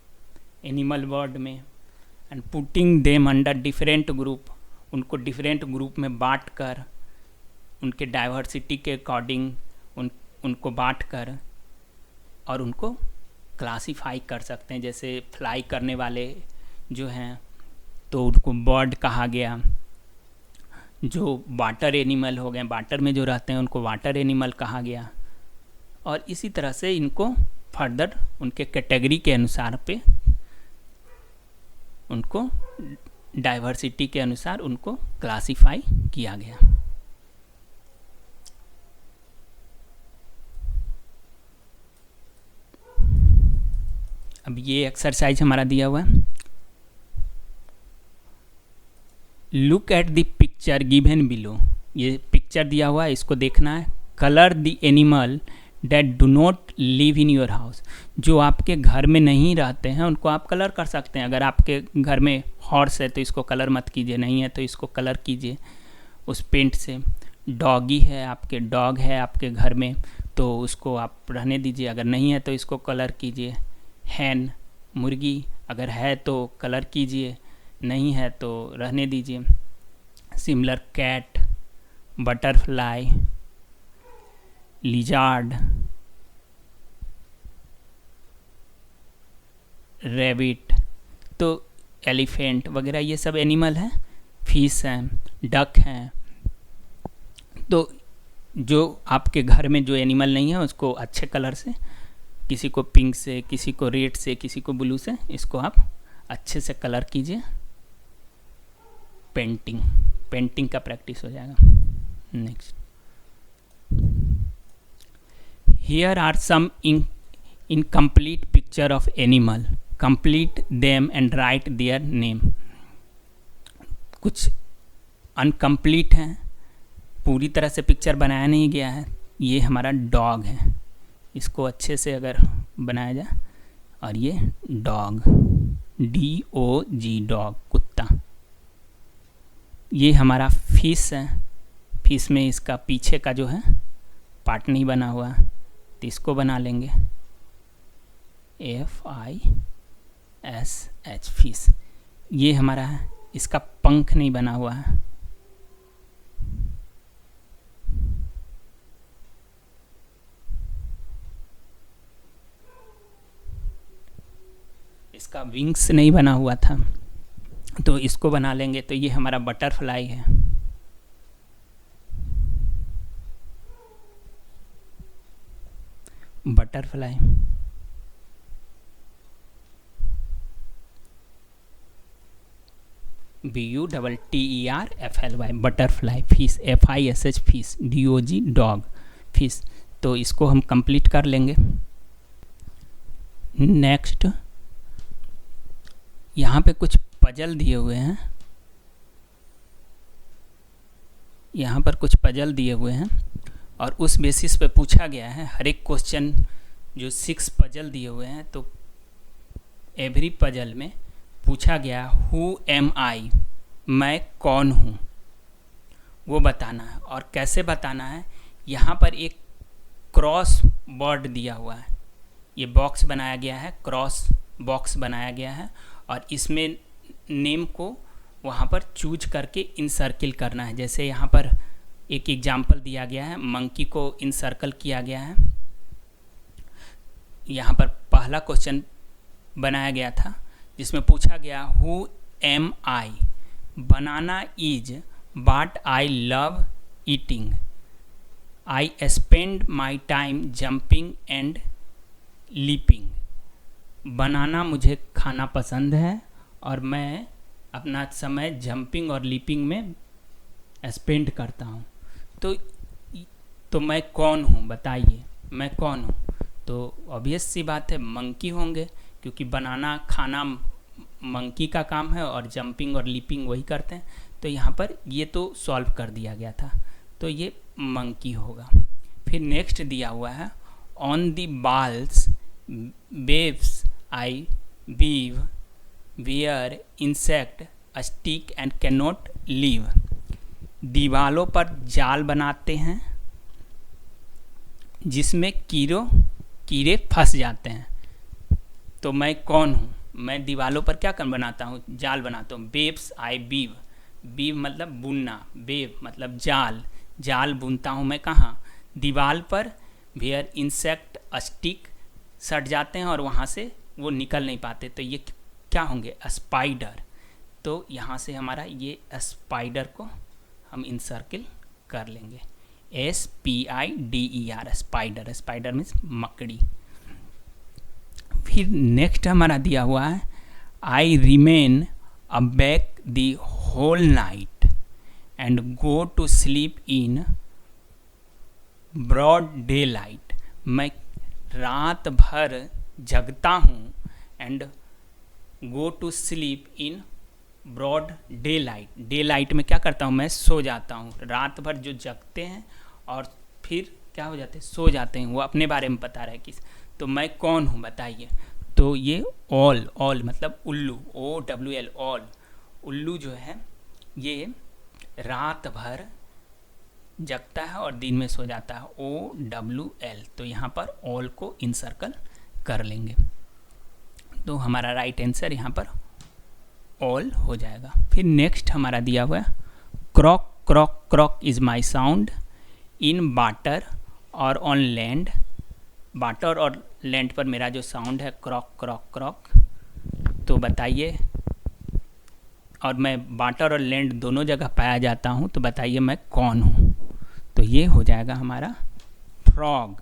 एनिमल वर्ल्ड में। And putting them under different group, उनको डिफरेंट ग्रुप में बांट कर, उनके डाइवर्सिटी के अकॉर्डिंग उनको बांट कर और उनको क्लासीफाई कर सकते हैं। जैसे फ्लाई करने वाले जो हैं तो उनको बर्ड कहा गया। जो वाटर एनिमल हो गए, वाटर में जो रहते हैं उनको वाटर एनिमल कहा गया। और इसी तरह से इनको फर्दर उनके कैटेगरी के अनुसार पे उनको डाइवर्सिटी के अनुसार उनको क्लासिफाई किया गया। अब ये एक्सरसाइज हमारा दिया हुआ है। Look at the picture given below. ये पिक्चर दिया हुआ है, इसको देखना है। Colour the animal that do not live in your house. जो आपके घर में नहीं रहते हैं उनको आप कलर कर सकते हैं। अगर आपके घर में हॉर्स है तो इसको कलर मत कीजिए, नहीं है तो इसको कलर कीजिए उस पेंट से। डॉगी है, आपके डॉग है आपके घर में तो उसको आप रहने दीजिए, अगर नहीं है तो इसको कलर कीजिए। हैन, मुर्गी अगर है तो कलर कीजिए, नहीं है तो रहने दीजिए। Similar cat, butterfly, lizard, rabbit, तो एलिफेंट वगैरह ये सब एनिमल हैं। फिश हैं, डक हैं। तो जो आपके घर में जो एनिमल नहीं है उसको अच्छे कलर से, किसी को पिंक से, किसी को रेड से, किसी को ब्लू से, इसको आप अच्छे से कलर कीजिए। पेंटिंग का प्रैक्टिस हो जाएगा। Next, here are some incomplete picture of animal, complete them and write their name. कुछ अनकम्प्लीट हैं, पूरी तरह से पिक्चर बनाया नहीं गया है। ये हमारा डॉग है, इसको अच्छे से अगर बनाया जाए। और ये डॉग, DOG डॉग, कुत्ता। ये हमारा फिश है। फिश में इसका पीछे का जो है पार्ट नहीं बना हुआ है, तो इसको बना लेंगे FISH, फिश। ये हमारा है, इसका पंख नहीं बना हुआ है। इसका विंग्स नहीं बना हुआ था, तो इसको बना लेंगे। तो ये हमारा बटरफ्लाई है। Butterfly, BUTTERFLY, butterfly. Fish, FISH fish, DOG dog, fish. तो इसको हम कंप्लीट कर लेंगे। नेक्स्ट, यहाँ पे कुछ पजल दिए हुए हैं। यहाँ पर कुछ पजल दिए हुए हैं और उस बेसिस पे पूछा गया है हर एक क्वेश्चन। जो 6 पजल दिए हुए हैं, तो एवरी पजल में पूछा गया हु एम आई, मैं कौन हूँ, वो बताना है। और कैसे बताना है, यहाँ पर एक क्रॉस वर्ड दिया हुआ है, ये बॉक्स बनाया गया है, क्रॉस बॉक्स बनाया गया है, और इसमें नेम को वहाँ पर चूज करके इनसर्किल करना है। जैसे यहाँ पर एक एग्जाम्पल दिया गया है, मंकी को इनसर्कल किया गया है। यहाँ पर पहला क्वेश्चन बनाया गया था जिसमें पूछा गया who am I, banana is what I love eating, I spend my time jumping and leaping. Banana मुझे खाना पसंद है और मैं अपना समय जंपिंग और लीपिंग में स्पेंड करता हूँ। तो मैं कौन हूँ, बताइए मैं कौन हूँ। तो ऑब्वियस सी बात है, मंकी होंगे, क्योंकि बनाना खाना मंकी का काम है और जंपिंग और लीपिंग वही करते हैं। तो यहाँ पर ये तो सॉल्व कर दिया गया था, तो ये मंकी होगा। फिर नेक्स्ट दिया हुआ है on the walls webs I weave where insect stick and can not leave. दीवालों पर जाल बनाते हैं जिसमें कीड़े फंस जाते हैं। तो मैं कौन हूँ, मैं दीवालों पर क्या कर बनाता हूँ, जाल बनाता हूँ। वेव्स आई वीव, वीव मतलब बुनना, वेव मतलब जाल बुनता हूँ मैं कहाँ, दीवाल पर। वेयर इंसेक्ट स्टिक, सट जाते हैं और वहाँ से वो निकल नहीं पाते, तो ये क्या होंगे, स्पाइडर। तो यहाँ से हमारा ये स्पाइडर को हम इनसर्किल कर लेंगे, SPIDER, स्पाइडर। स्पाइडर मीन्स मकड़ी। फिर नेक्स्ट हमारा दिया हुआ है I remain awake the whole night and go to sleep in broad daylight. मैं रात भर जगता हूँ and go to sleep in broad daylight. Daylight में क्या करता हूँ, मैं सो जाता हूँ। रात भर जो जगते हैं और फिर क्या हो जाते हैं, सो जाते हैं, वो अपने बारे में बता रहा है किस। तो मैं कौन हूँ बताइए। तो ये ऑल मतलब उल्लू, OWL, ऑल। उल्लू जो है ये रात भर जगता है और दिन में सो जाता है, OWL। तो यहाँ पर ऑल को इनसर्कल कर लेंगे, तो हमारा राइट आंसर यहाँ पर ऑल हो जाएगा। फिर नेक्स्ट हमारा दिया हुआ है croak croak croak is my sound in water और ऑन लैंड। वाटर और लैंड पर मेरा जो साउंड है क्रॉक क्रॉक क्रॉक। तो बताइए, और मैं वाटर और लैंड दोनों जगह पाया जाता हूँ, तो बताइए मैं कौन हूँ। तो ये हो जाएगा हमारा फ्रॉग।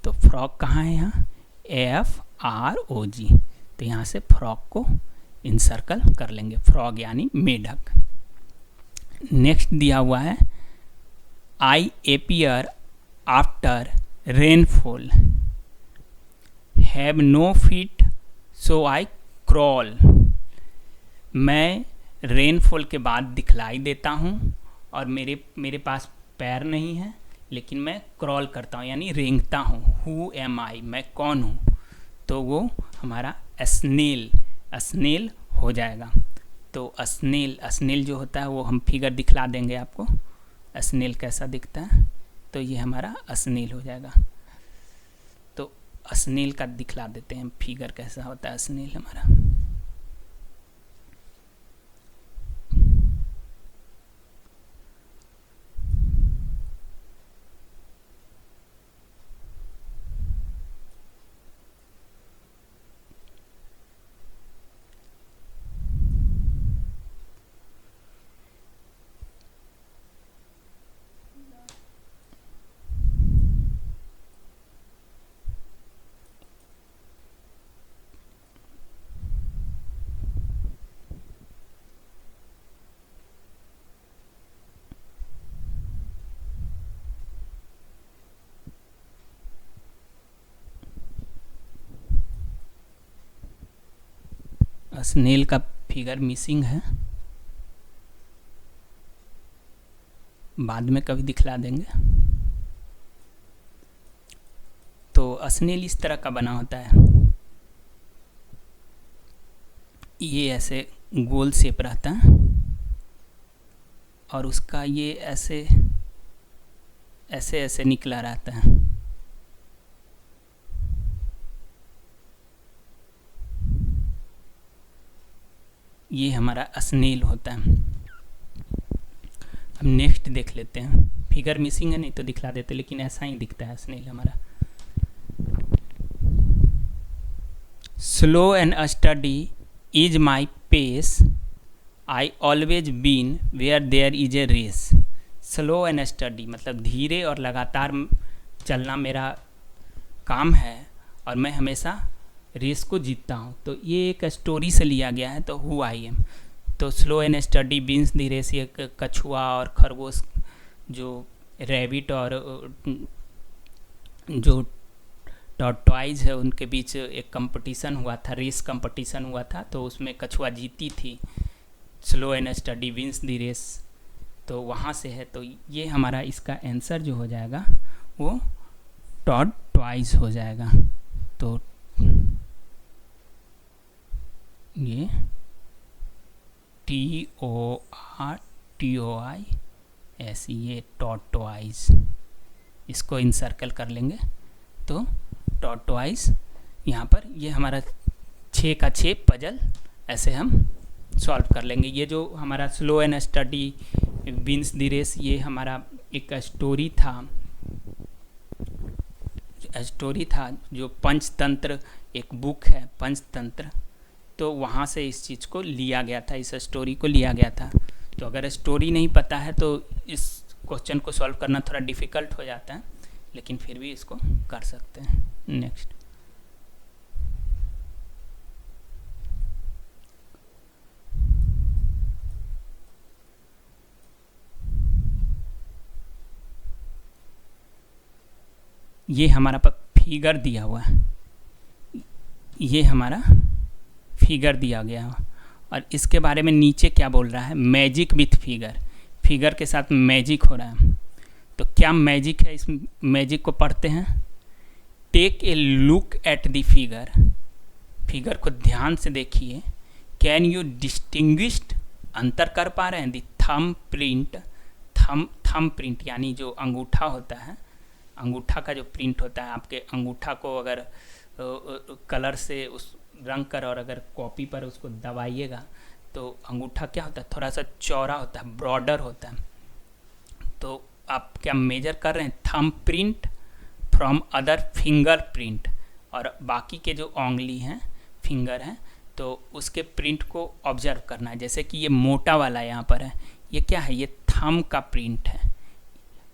तो फ्रॉग कहाँ है, यहाँ FROG। तो यहाँ से फ्रॉग को इनसर्कल कर लेंगे, फ्रॉग यानी मेढक। नेक्स्ट दिया हुआ है I appear after rainfall, have no feet so I crawl. मैं रेनफॉल के बाद दिखलाई देता हूँ और मेरे पास पैर नहीं है, लेकिन मैं क्रॉल करता हूँ यानी रेंगता हूँ, हु एम आई, मैं कौन हूँ, तो वो हमारा स्नेल, स्नेल हो जाएगा। तो स्नेल जो होता है वो हम फिगर दिखला देंगे आपको, स्नेल कैसा दिखता है, तो ये हमारा स्नेल हो जाएगा। तो स्नेल का दिखला देते हैं फिगर कैसा होता है स्नेल हमारा। स्नेल का फिगर मिसिंग है, बाद में कभी दिखला देंगे। तो स्नेल इस तरह का बना होता है, ये ऐसे गोल शेप रहता है और उसका ये ऐसे ऐसे ऐसे निकला रहता है। ये हमारा स्नेल होता है। हम नेक्स्ट देख लेते हैं, फिगर मिसिंग है नहीं तो दिखला देते, लेकिन ऐसा ही दिखता है स्नेल हमारा। Slow and steady is my pace, I always been where there is a race. Slow and steady मतलब धीरे और लगातार चलना मेरा काम है और मैं हमेशा रेस को जीतता हूँ। तो ये एक स्टोरी से लिया गया है, तो हु आई एम। तो slow and steady wins the race, ये कछुआ और खरगोश जो रैबिट और जो टॉर्टॉइज है उनके बीच एक कंपटीशन हुआ था, रेस कंपटीशन हुआ था, तो उसमें कछुआ जीती थी। Slow and steady wins the race, तो वहाँ से है। तो ये हमारा इसका आंसर जो हो जाएगा वो टॉर्टॉइज हो जाएगा। तो ये TORTOIS, ये टॉर्टोआइज, इसको इनसर्कल कर लेंगे तो टॉर्टोआइज यहाँ पर। ये हमारा 6 का 6 पजल ऐसे हम सॉल्व कर लेंगे। ये जो हमारा slow and steady wins the race, ये हमारा एक स्टोरी था जो पंचतंत्र, एक बुक है पंचतंत्र, तो वहाँ से इस चीज़ को लिया गया था, इस स्टोरी को लिया गया था। तो अगर स्टोरी नहीं पता है तो इस क्वेश्चन को सॉल्व करना थोड़ा डिफ़िकल्ट हो जाता है, लेकिन फिर भी इसको कर सकते हैं। नेक्स्ट, ये हमारा फिगर दिया हुआ है, ये हमारा फिगर दिया गया है और इसके बारे में नीचे क्या बोल रहा है, मैजिक विथ फिगर, फिगर के साथ मैजिक हो रहा है। तो क्या मैजिक है, इस मैजिक को पढ़ते हैं। Take a look at the figure, figure को ध्यान से देखिए। कैन यू डिस्टिंग्विश्ड, अंतर कर पा रहे हैं। The thumb print, thumb print यानी जो अंगूठा होता है, अंगूठा का जो प्रिंट होता है, आपके अंगूठा को अगर कलर से उस रंग कर और अगर कॉपी पर उसको दबाइएगा तो अंगूठा क्या होता है, थोड़ा सा चौड़ा होता है, ब्रॉडर होता है। तो आप क्या मेजर कर रहे हैं, thumb print from other finger print, और बाकी के जो उंगली हैं, फिंगर हैं, तो उसके प्रिंट को ऑब्जर्व करना है। जैसे कि ये मोटा वाला यहाँ पर है, ये क्या है, ये थंब का प्रिंट है,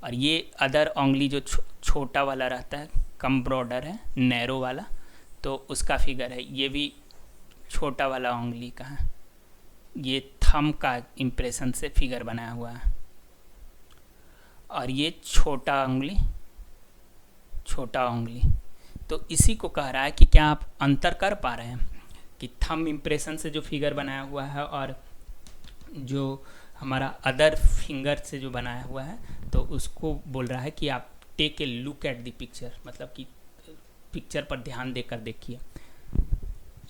और ये अदर उंगली जो छोटा वाला रहता है, कम ब्रॉडर है, नैरो वाला, तो उसका फिगर है। ये भी छोटा वाला उंगली का है, ये थंब का इम्प्रेशन से फिगर बनाया हुआ है। और ये छोटा उंगली, तो इसी को कह रहा है कि क्या आप अंतर कर पा रहे हैं कि थंब इम्प्रेशन से जो फिगर बनाया हुआ है और जो हमारा अदर फिंगर से जो बनाया हुआ है, तो उसको बोल रहा है कि आप take a look at the picture, मतलब कि पिक्चर पर ध्यान देकर देखिए।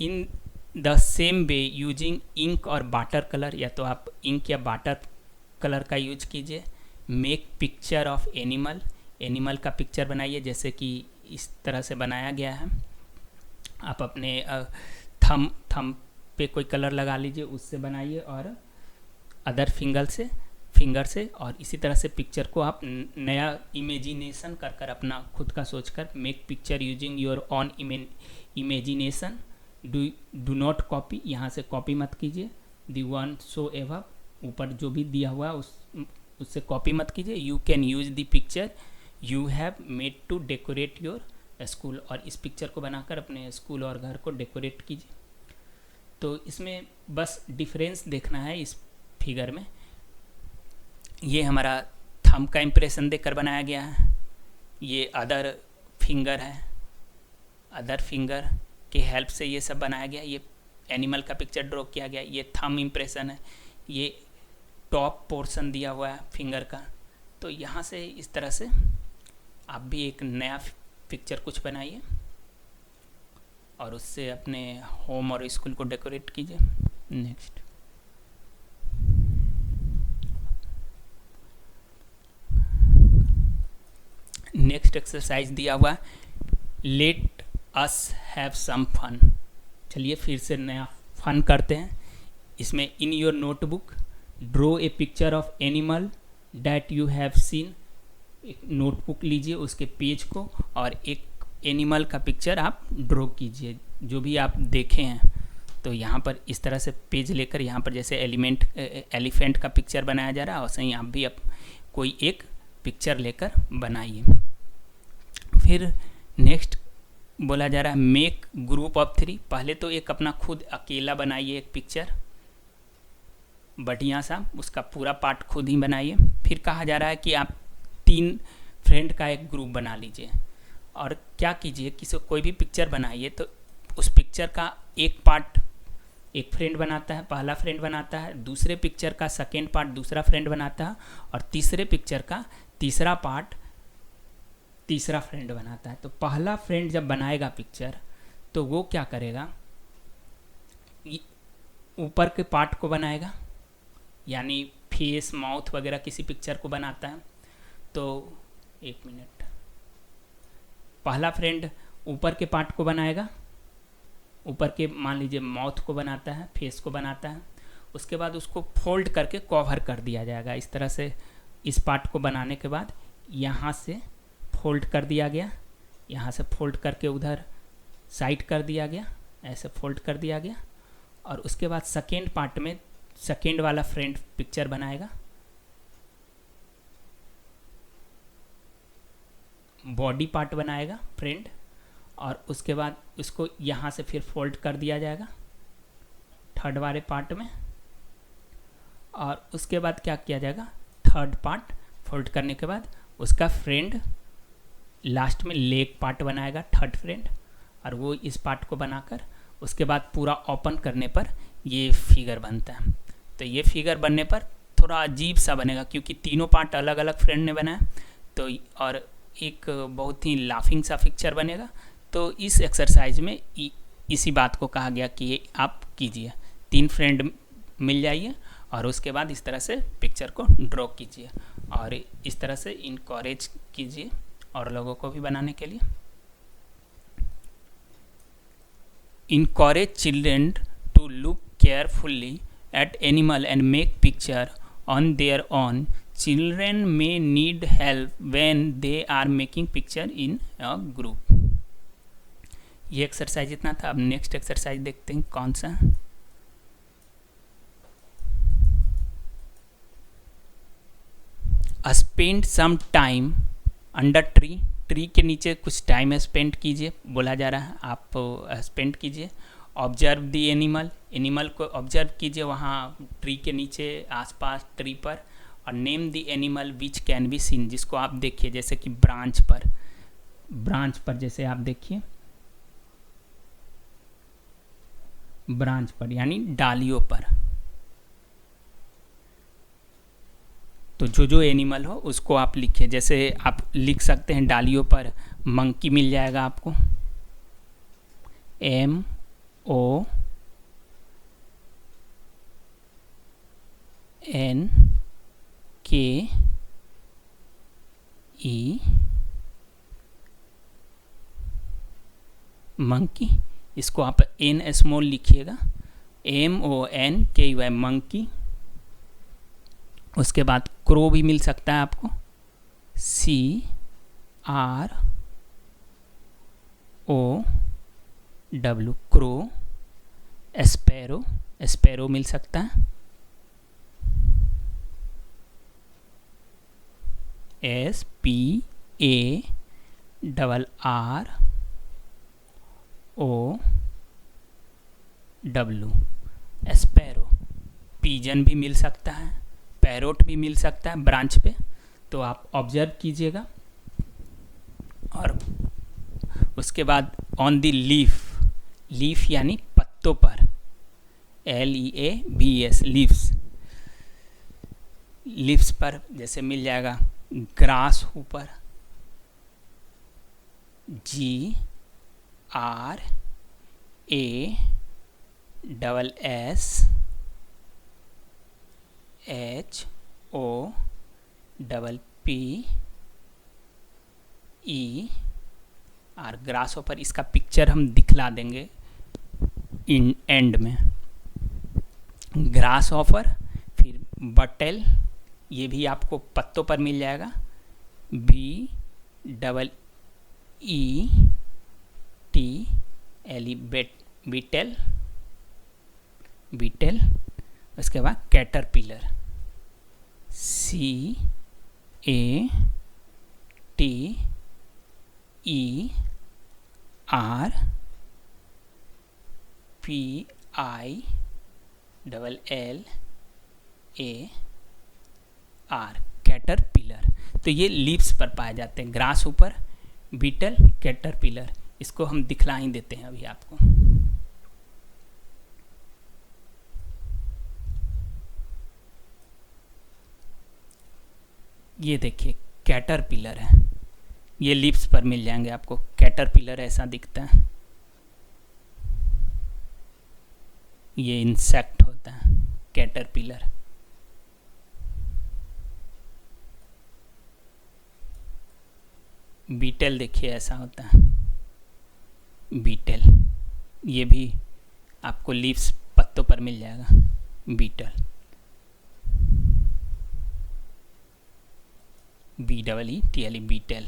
In the same way using ink or water colour, या तो आप इंक या वाटर कलर का यूज कीजिए। Make picture of animal, animal का पिक्चर बनाइए, जैसे कि इस तरह से बनाया गया है। आप अपने थम पे कोई कलर लगा लीजिए, उससे बनाइए, और अदर फिंगर से और इसी तरह से पिक्चर को आप नया इमेजिनेशन कर कर, अपना खुद का सोचकर, make picture using your on imagination, do not copy, यहाँ से कॉपी मत कीजिए। दी वन सो एवब, ऊपर जो भी दिया हुआ उससे कॉपी मत कीजिए। You can use the picture you have made to decorate your school, और इस पिक्चर को बनाकर अपने स्कूल और घर को डेकोरेट कीजिए। तो इसमें बस डिफरेंस देखना है इस फिगर में। ये हमारा थंब का इम्प्रेशन देकर बनाया गया है, ये अदर फिंगर है, अदर फिंगर के हेल्प से ये सब बनाया गया। ये एनिमल का पिक्चर ड्रॉ किया गया, ये थंब इम्प्रेशन है, ये टॉप पोर्शन दिया हुआ है फिंगर का। तो यहाँ से इस तरह से आप भी एक नया पिक्चर कुछ बनाइए और उससे अपने होम और स्कूल को डेकोरेट कीजिए। नेक्स्ट, एक्सरसाइज दिया हुआ है, let us have some fun. चलिए फिर से नया फन करते हैं। इसमें in your notebook draw a picture of animal that you have seen. एक नोटबुक लीजिए, उसके पेज को, और एक एनिमल का पिक्चर आप ड्रॉ कीजिए जो भी आप देखे हैं। तो यहाँ पर इस तरह से पेज लेकर, यहाँ पर जैसे एलिफेंट का पिक्चर बनाया जा रहा है, वैसे ही आप भी कोई एक पिक्चर लेकर बनाइए। फिर नेक्स्ट बोला जा रहा है मेक ग्रुप ऑफ 3। पहले तो एक अपना खुद अकेला बनाइए एक पिक्चर बढ़िया सा, उसका पूरा पार्ट खुद ही बनाइए। फिर कहा जा रहा है कि आप 3 फ्रेंड का एक ग्रुप बना लीजिए, और क्या कीजिए, कोई भी पिक्चर बनाइए तो उस पिक्चर का एक पार्ट एक फ्रेंड बनाता है, पहला फ्रेंड बनाता है, दूसरे पिक्चर का सेकेंड पार्ट दूसरा फ्रेंड बनाता है, और तीसरे पिक्चर का तीसरा पार्ट तीसरा फ्रेंड बनाता है। तो पहला फ्रेंड जब बनाएगा पिक्चर, तो वो क्या करेगा, ऊपर के पार्ट को बनाएगा, यानी फेस माउथ वगैरह किसी पिक्चर को बनाता है। तो एक मिनट, पहला फ्रेंड ऊपर के पार्ट को बनाएगा, ऊपर के मान लीजिए माउथ को बनाता है, फेस को बनाता है, उसके बाद उसको फोल्ड करके कवर कर दिया जाएगा। इस तरह से इस पार्ट को बनाने के बाद यहाँ से फोल्ड कर दिया गया, यहाँ से फोल्ड करके उधर साइड कर दिया गया, ऐसे फोल्ड कर दिया गया, और उसके बाद सेकेंड पार्ट में सेकेंड वाला फ्रेंड पिक्चर बनाएगा, बॉडी पार्ट बनाएगा फ्रेंड, और उसके बाद उसको यहाँ से फिर फोल्ड कर दिया जाएगा थर्ड वाले पार्ट में, और उसके बाद क्या किया जाएगा, थर्ड पार्ट फोल्ड करने के बाद उसका फ्रेंड लास्ट में लेग पार्ट बनाएगा, थर्ड फ्रेंड, और वो इस पार्ट को बनाकर उसके बाद पूरा ओपन करने पर ये फिगर बनता है। तो ये फिगर बनने पर थोड़ा अजीब सा बनेगा, क्योंकि तीनों पार्ट अलग अलग फ्रेंड ने बनाया, तो और एक बहुत ही लाफिंग सा पिक्चर बनेगा। तो इस एक्सरसाइज में इसी बात को कहा गया कि आप कीजिए, 3 फ्रेंड मिल जाइए और उसके बाद इस तरह से पिक्चर को ड्रॉ कीजिए, और इस तरह से इनकरेज कीजिए और लोगों को भी बनाने के लिए। Encourage children to look carefully at animal and make picture on their own. Children may need help when they are making picture in a group. ये एक्सरसाइज इतना था। अब नेक्स्ट एक्सरसाइज देखते हैं कौन सा। Spend some time under tree. Tree के नीचे कुछ टाइम स्पेंड कीजिए, बोला जा रहा है आप स्पेंड कीजिए। ऑब्जर्व द एनिमल, एनिमल को ऑब्जर्व कीजिए वहाँ ट्री के नीचे आसपास ट्री पर, और name the animal which can be seen, जिसको आप देखिए, जैसे कि ब्रांच पर जैसे आप देखिए, ब्रांच पर यानी डालियों पर। तो जो जो एनिमल हो उसको आप लिखिए। जैसे आप लिख सकते हैं डालियों पर मंकी मिल जाएगा आपको, MONKE, मंकी। इसको आप N स्मॉल लिखिएगा, MONKEY, मंकी। उसके बाद क्रो भी मिल सकता है आपको, CROW, क्रो। स्पैरो मिल सकता है, SPARROW, स्पैरो। पीजन भी मिल सकता है, पैरोट भी मिल सकता है ब्रांच पे, तो आप ऑब्जर्व कीजिएगा। और उसके बाद ऑन द लीफ यानी पत्तों पर, LEAVES, लीव्स पर जैसे मिल जाएगा ग्रास ऊपर, GRASSHOPPER, ग्रास ऊपर। इसका पिक्चर हम दिखला देंगे इन एंड में। ग्रास ऑफर, फिर बटेल, ये भी आपको पत्तों पर मिल जाएगा, BEETLE, बीटेल। उसके बाद कैटरपिलर, CATERPILLAR, कैटरपिलर। तो ये लीव्स पर पाए जाते हैं, ग्रास ऊपर, बीटल, कैटरपिलर। इसको हम दिखला ही देते हैं अभी आपको। ये देखिए कैटरपिलर है, ये लीव्स पर मिल जाएंगे आपको। कैटरपिलर ऐसा दिखता है, ये इंसेक्ट होता है कैटरपिलर। बीटल देखिए ऐसा होता है, बीटल। ये भी आपको लीव्स पत्तों पर मिल जाएगा, बीटल, BEETLE, बीटल।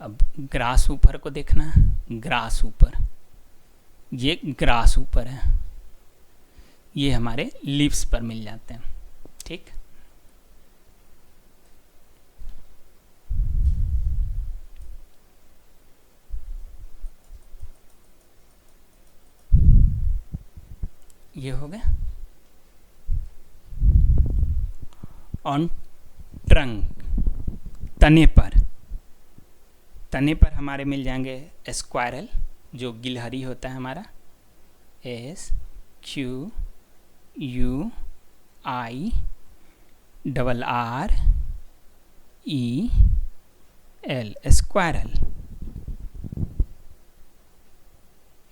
अब ग्रास ऊपर को देखना है, ग्रास ऊपर, ये ग्रास ऊपर है, ये हमारे लीव्स पर मिल जाते हैं। ठीक, ये हो गया। ऑन ट्रंक, तने पर हमारे मिल जाएंगे स्क्वायरल, जो गिलहरी होता है हमारा, SQUIRREL, स्क्वायरल।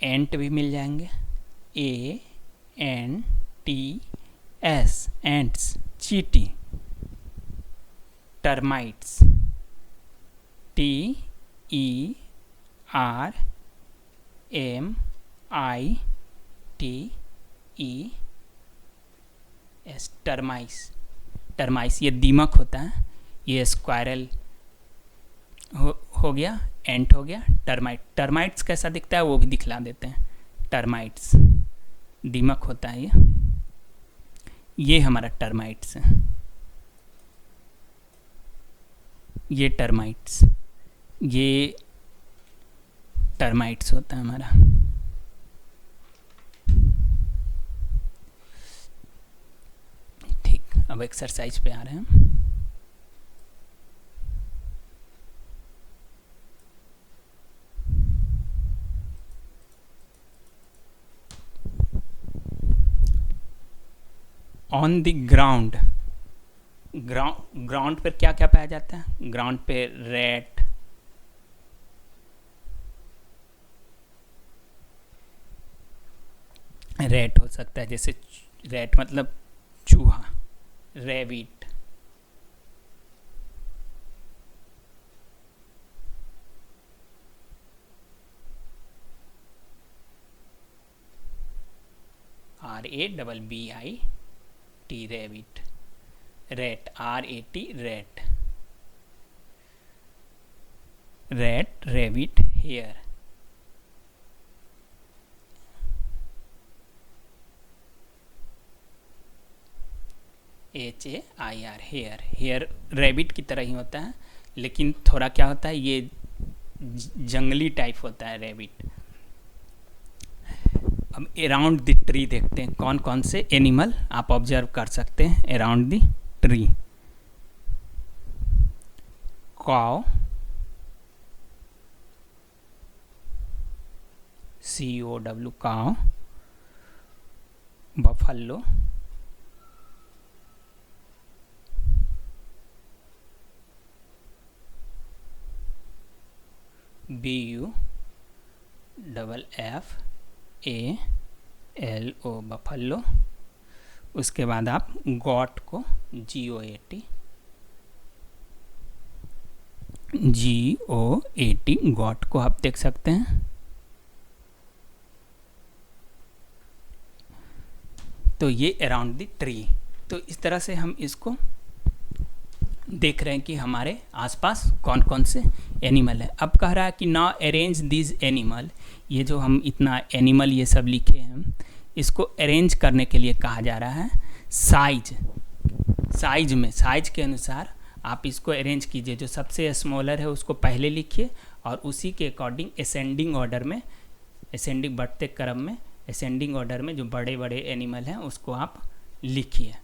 एंट भी मिल जाएंगे, ANTS, एंट्स, चींटी। टर्माइट्स, TERMITES, टर्माइस, ये दीमक होता है। ये स्क्वायरल हो गया, एंट हो गया। टर्माइट्स कैसा दिखता है वो भी दिखला देते हैं। टर्माइट्स दीमक होता है ये हमारा टर्माइट्स है, ये टर्माइट्स होता है हमारा। ठीक, अब एक्सरसाइज पे आ रहे हैं। On the ground, ग्राउंड पर क्या क्या पाया जाता है? ग्राउंड पे रैट, रैट हो सकता है, जैसे रैट मतलब चूहा, rabbit. RABBIT, rabbit. Rat, RAT, rat. Rat, rabbit, hare. HAIR, hare. Hare rabbit की तरह ही होता है, लेकिन थोड़ा क्या होता है, ये जंगली टाइप होता है रैबिट। अब अराउंड द ट्री देखते हैं कौन कौन से एनिमल आप ऑब्जर्व कर सकते हैं around the tree. Cow, COW, cow. Buffalo, BUFFALO, buffalo. उसके बाद आप गॉट को GOAT, गॉट को आप देख सकते हैं। तो ये अराउंड द ट्री। तो इस तरह से हम इसको देख रहे हैं कि हमारे आसपास कौन कौन से एनिमल है। अब कह रहा है कि नाउ अरेंज दिस एनिमल। ये जो हम इतना एनिमल ये सब लिखे हैं, इसको अरेंज करने के लिए कहा जा रहा है साइज। साइज के अनुसार आप इसको अरेंज कीजिए। जो सबसे स्मॉलर है उसको पहले लिखिए और उसी के अकॉर्डिंग असेंडिंग ऑर्डर में, असेंडिंग बढ़ते क्रम में, असेंडिंग ऑर्डर में जो बड़े बड़े एनिमल हैं उसको आप लिखिए।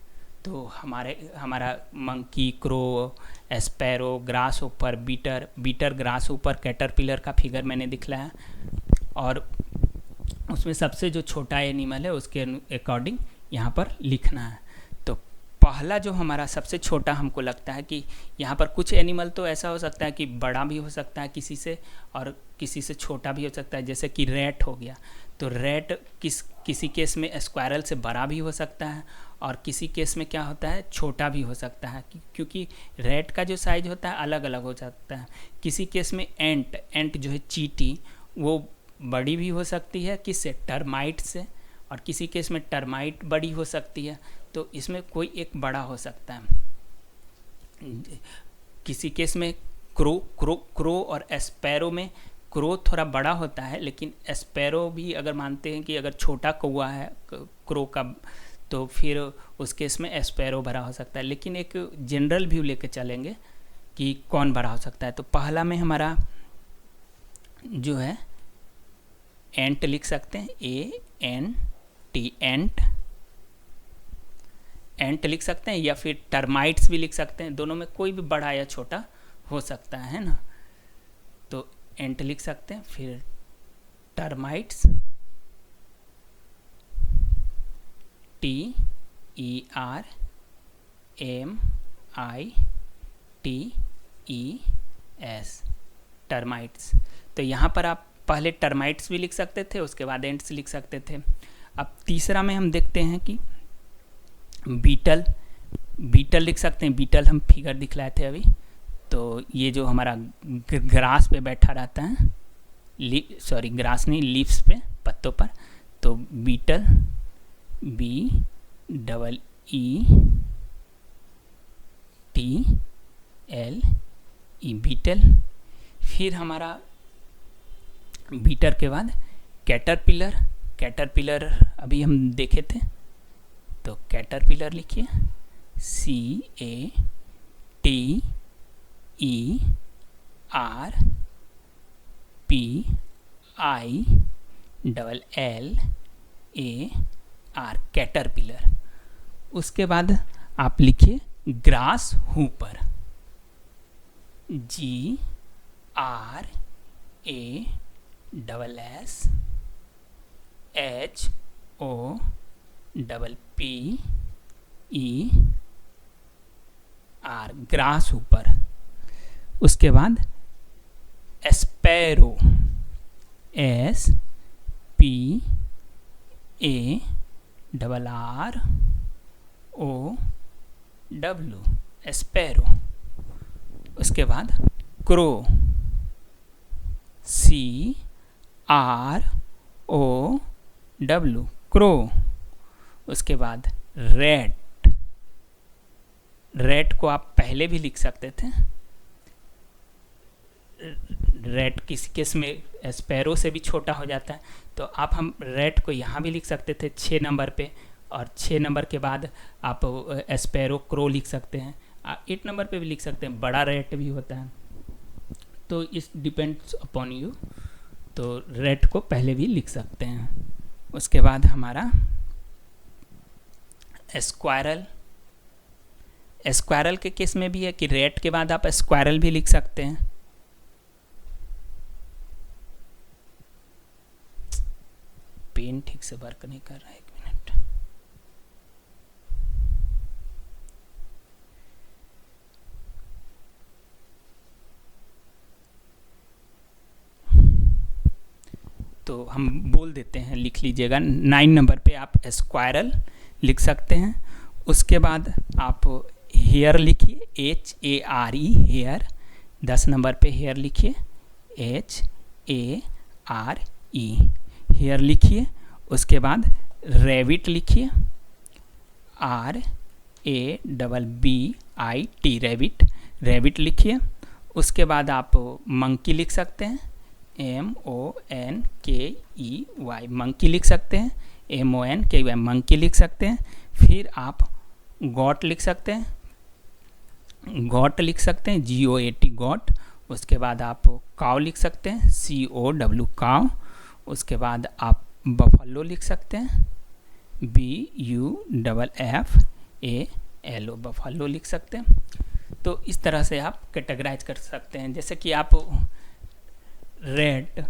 तो हमारा मंकी, क्रो, एस्पैरो, ग्रास ऊपर, बीटर ग्रास ऊपर, कैटरपिलर का फिगर मैंने दिखलाया। और उसमें सबसे जो छोटा एनिमल है उसके अकॉर्डिंग यहाँ पर लिखना है। तो पहला जो हमारा सबसे छोटा हमको लगता है कि यहाँ पर कुछ एनिमल तो ऐसा हो सकता है कि बड़ा भी हो सकता है किसी से, और किसी से छोटा भी हो सकता है, जैसे कि रैट हो गया। तो रैट किसी केस में स्क्वायरल से बड़ा भी हो सकता है और किसी केस में क्या होता है, छोटा भी हो सकता है, क्योंकि रैट का जो साइज होता है अलग अलग हो सकता है। किसी केस में एंट जो है चींटी, वो बड़ी भी हो सकती है किससे, टर्माइट से, और किसी केस में टर्माइट बड़ी हो सकती है। तो इसमें कोई एक बड़ा हो सकता है। किसी केस में क्रो और एस्पैरो में क्रो थोड़ा बड़ा होता है, लेकिन एस्पैरो भी अगर मानते हैं कि अगर छोटा कौवा है क्रो का, तो फिर उस केस में एस्पैरो बड़ा हो सकता है। लेकिन एक जनरल व्यू लेके चलेंगे कि कौन बड़ा हो सकता है। तो पहला में हमारा जो है एंट लिख सकते हैं, ANT, एंट लिख सकते हैं, या फिर टर्माइट्स भी लिख सकते हैं। दोनों में कोई भी बड़ा या छोटा हो सकता है ना। तो एंट लिख सकते हैं, फिर टर्माइट्स, TERMITES, टर्माइट्स। तो यहाँ पर आप पहले टर्माइट्स भी लिख सकते थे, उसके बाद एंट्स लिख सकते थे। अब तीसरा में हम देखते हैं कि बीटल लिख सकते हैं। बीटल हम फिगर दिखलाए थे अभी। तो ये जो हमारा ग्रास पे बैठा रहता है, ग्रास नहीं, लीव्स पे, पत्तों पर। तो बीटल, BEETLE, बीटल। फिर हमारा बीटर के बाद कैटरपिलर अभी हम देखे थे। तो कैटरपिलर लिखिए, CATERPILLAR, कैटरपिलर। उसके बाद आप लिखिए grasshopper, GRASSHOPPER, R, grasshopper. उसके बाद sparrow, S P A double R O W, sparrow. उसके बाद crow, C R O W, crow. उसके बाद रैट, रैट को आप पहले भी लिख सकते थे, रैट किस केस में एस्पैरो से भी छोटा हो जाता है, तो आप हम रैट को यहाँ भी लिख सकते थे 6 नंबर पे, और 6 नंबर के बाद आप एस्पैरो क्रो लिख सकते हैं, 8 नंबर पे भी लिख सकते हैं, बड़ा रैट भी होता है, तो इस डिपेंड्स अपॉन यू। तो रैट को पहले भी लिख सकते हैं। उसके बाद हमारा स्क्वायरल, स्क्वायरल के केस में भी है कि रैट के बाद आप स्क्वायरल भी लिख सकते हैं। पेन ठीक से वर्क नहीं कर रहा है, 1 मिनट। तो हम बोल देते हैं, लिख लीजिएगा। 9 नंबर पे आप स्क्वायरल लिख सकते हैं। उसके बाद आप हेयर लिखिए, HARE, हेयर। 10 नंबर पे हेयर लिखिए, HARE, हेयर लिखिए। उसके बाद रैबिट लिखिए, RABBIT, रैबिट, रैबिट लिखिए। उसके बाद आप मंकी लिख सकते हैं, MONKEY, मंकी लिख सकते हैं, MONKEY, मंकी लिख सकते हैं। फिर आप गॉट लिख सकते हैं, गॉट लिख सकते हैं, GOAT, गॉट। उसके बाद आप काव लिख सकते हैं, COW, काव। उसके बाद आप बफलो लिख सकते हैं, BUFFALO, बफलो लिख सकते हैं। तो इस तरह से आप कैटेगराइज कर सकते हैं। जैसे कि आप रैट,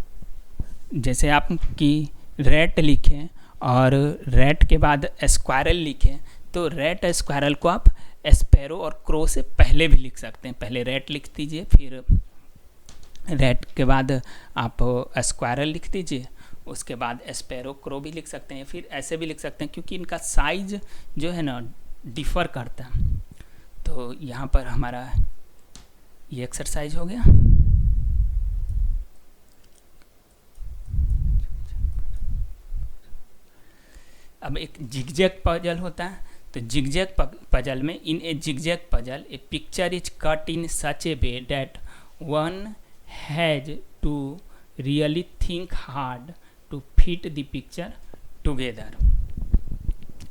जैसे आप कि रैट लिखें और रैट के बाद स्क्वायरल लिखें, तो रैट स्क्वायरल को आप एस्पैरो और क्रो से पहले भी लिख सकते हैं। पहले रैट लिख दीजिए, फिर रैट के बाद आप स्क्वायरल लिख दीजिए, उसके बाद एस्पैरो क्रो भी लिख सकते हैं, फिर ऐसे भी लिख सकते हैं, क्योंकि इनका साइज जो है ना डिफ़र करता है। तो यहाँ पर हमारा ये एक्सरसाइज हो गया। अब एक जिगजैग पजल होता है, तो जिगजैग पजल में, in a zigzag puzzle a picture is cut in such a way that one has to really think hard to fit the picture together.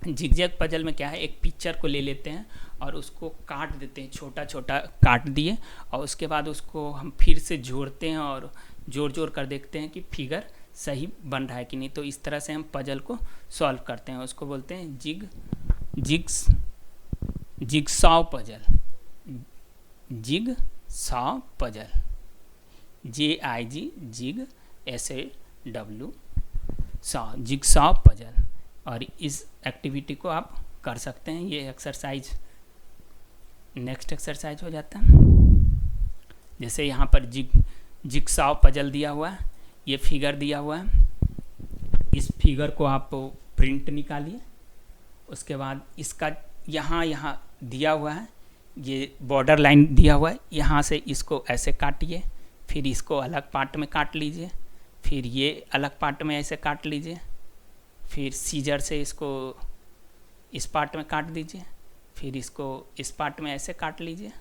Zigzag puzzle में क्या है, एक पिक्चर को ले लेते हैं और उसको काट देते हैं, छोटा छोटा काट दिए, और उसके बाद उसको हम फिर से जोड़ते हैं और जोड़ कर देखते हैं कि फिगर सही बन रहा है कि नहीं। तो इस तरह से हम पजल को सॉल्व करते हैं, उसको बोलते हैं jigsaw puzzle, jigsaw puzzle, JIG, jig SAW, jigsaw puzzle. और इस एक्टिविटी को आप कर सकते हैं। ये एक्सरसाइज नेक्स्ट एक्सरसाइज हो जाता है। जैसे यहाँ पर जिगसॉ पजल दिया हुआ है, ये फिगर दिया हुआ है, इस फिगर को आप प्रिंट निकालिए। उसके बाद इसका यहाँ दिया हुआ है, ये बॉर्डर लाइन दिया हुआ है, यहाँ से इसको ऐसे काटिए, फिर इसको अलग पार्ट में काट लीजिए, फिर ये अलग पार्ट में ऐसे काट लीजिए, फिर सीजर से इसको इस पार्ट में काट दीजिए, फिर इसको इस पार्ट में ऐसे काट लीजिए,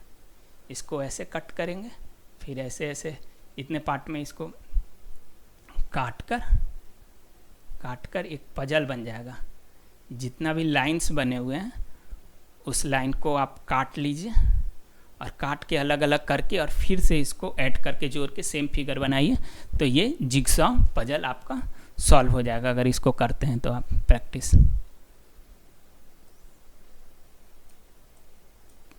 इसको ऐसे कट करेंगे, फिर ऐसे ऐसे इतने पार्ट में इसको काट कर एक पजल बन जाएगा। जितना भी लाइंस बने हुए हैं उस लाइन को आप काट लीजिए, और काट के अलग अलग करके और फिर से इसको ऐड करके जोड़ के सेम फिगर बनाइए। तो ये जिगसॉ पजल आपका सॉल्व हो जाएगा अगर इसको करते हैं तो आप प्रैक्टिस।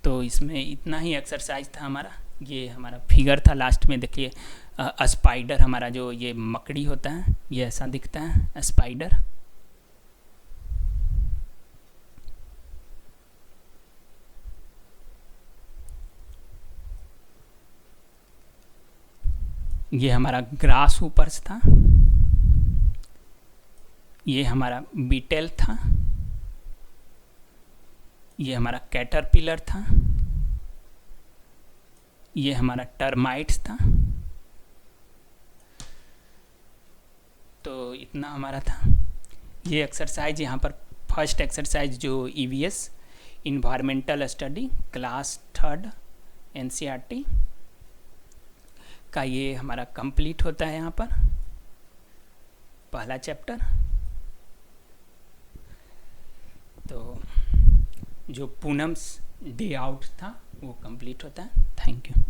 तो इसमें इतना ही एक्सरसाइज था हमारा। ये हमारा फिगर था, लास्ट में देखिए स्पाइडर, हमारा जो ये मकड़ी होता है ये ऐसा दिखता है स्पाइडर। ये हमारा ग्रास ऊपर्स था, ये हमारा बीटेल था, ये हमारा कैटरपिलर था, ये हमारा टर्माइट्स था। तो इतना हमारा था। ये एक्सरसाइज यहाँ पर फर्स्ट एक्सरसाइज जो EVS environmental study class 3rd NCERT का ये हमारा कंप्लीट होता है। यहाँ पर पहला चैप्टर। तो जो पूनम्स डे आउट था वो कंप्लीट होता है। Thank you.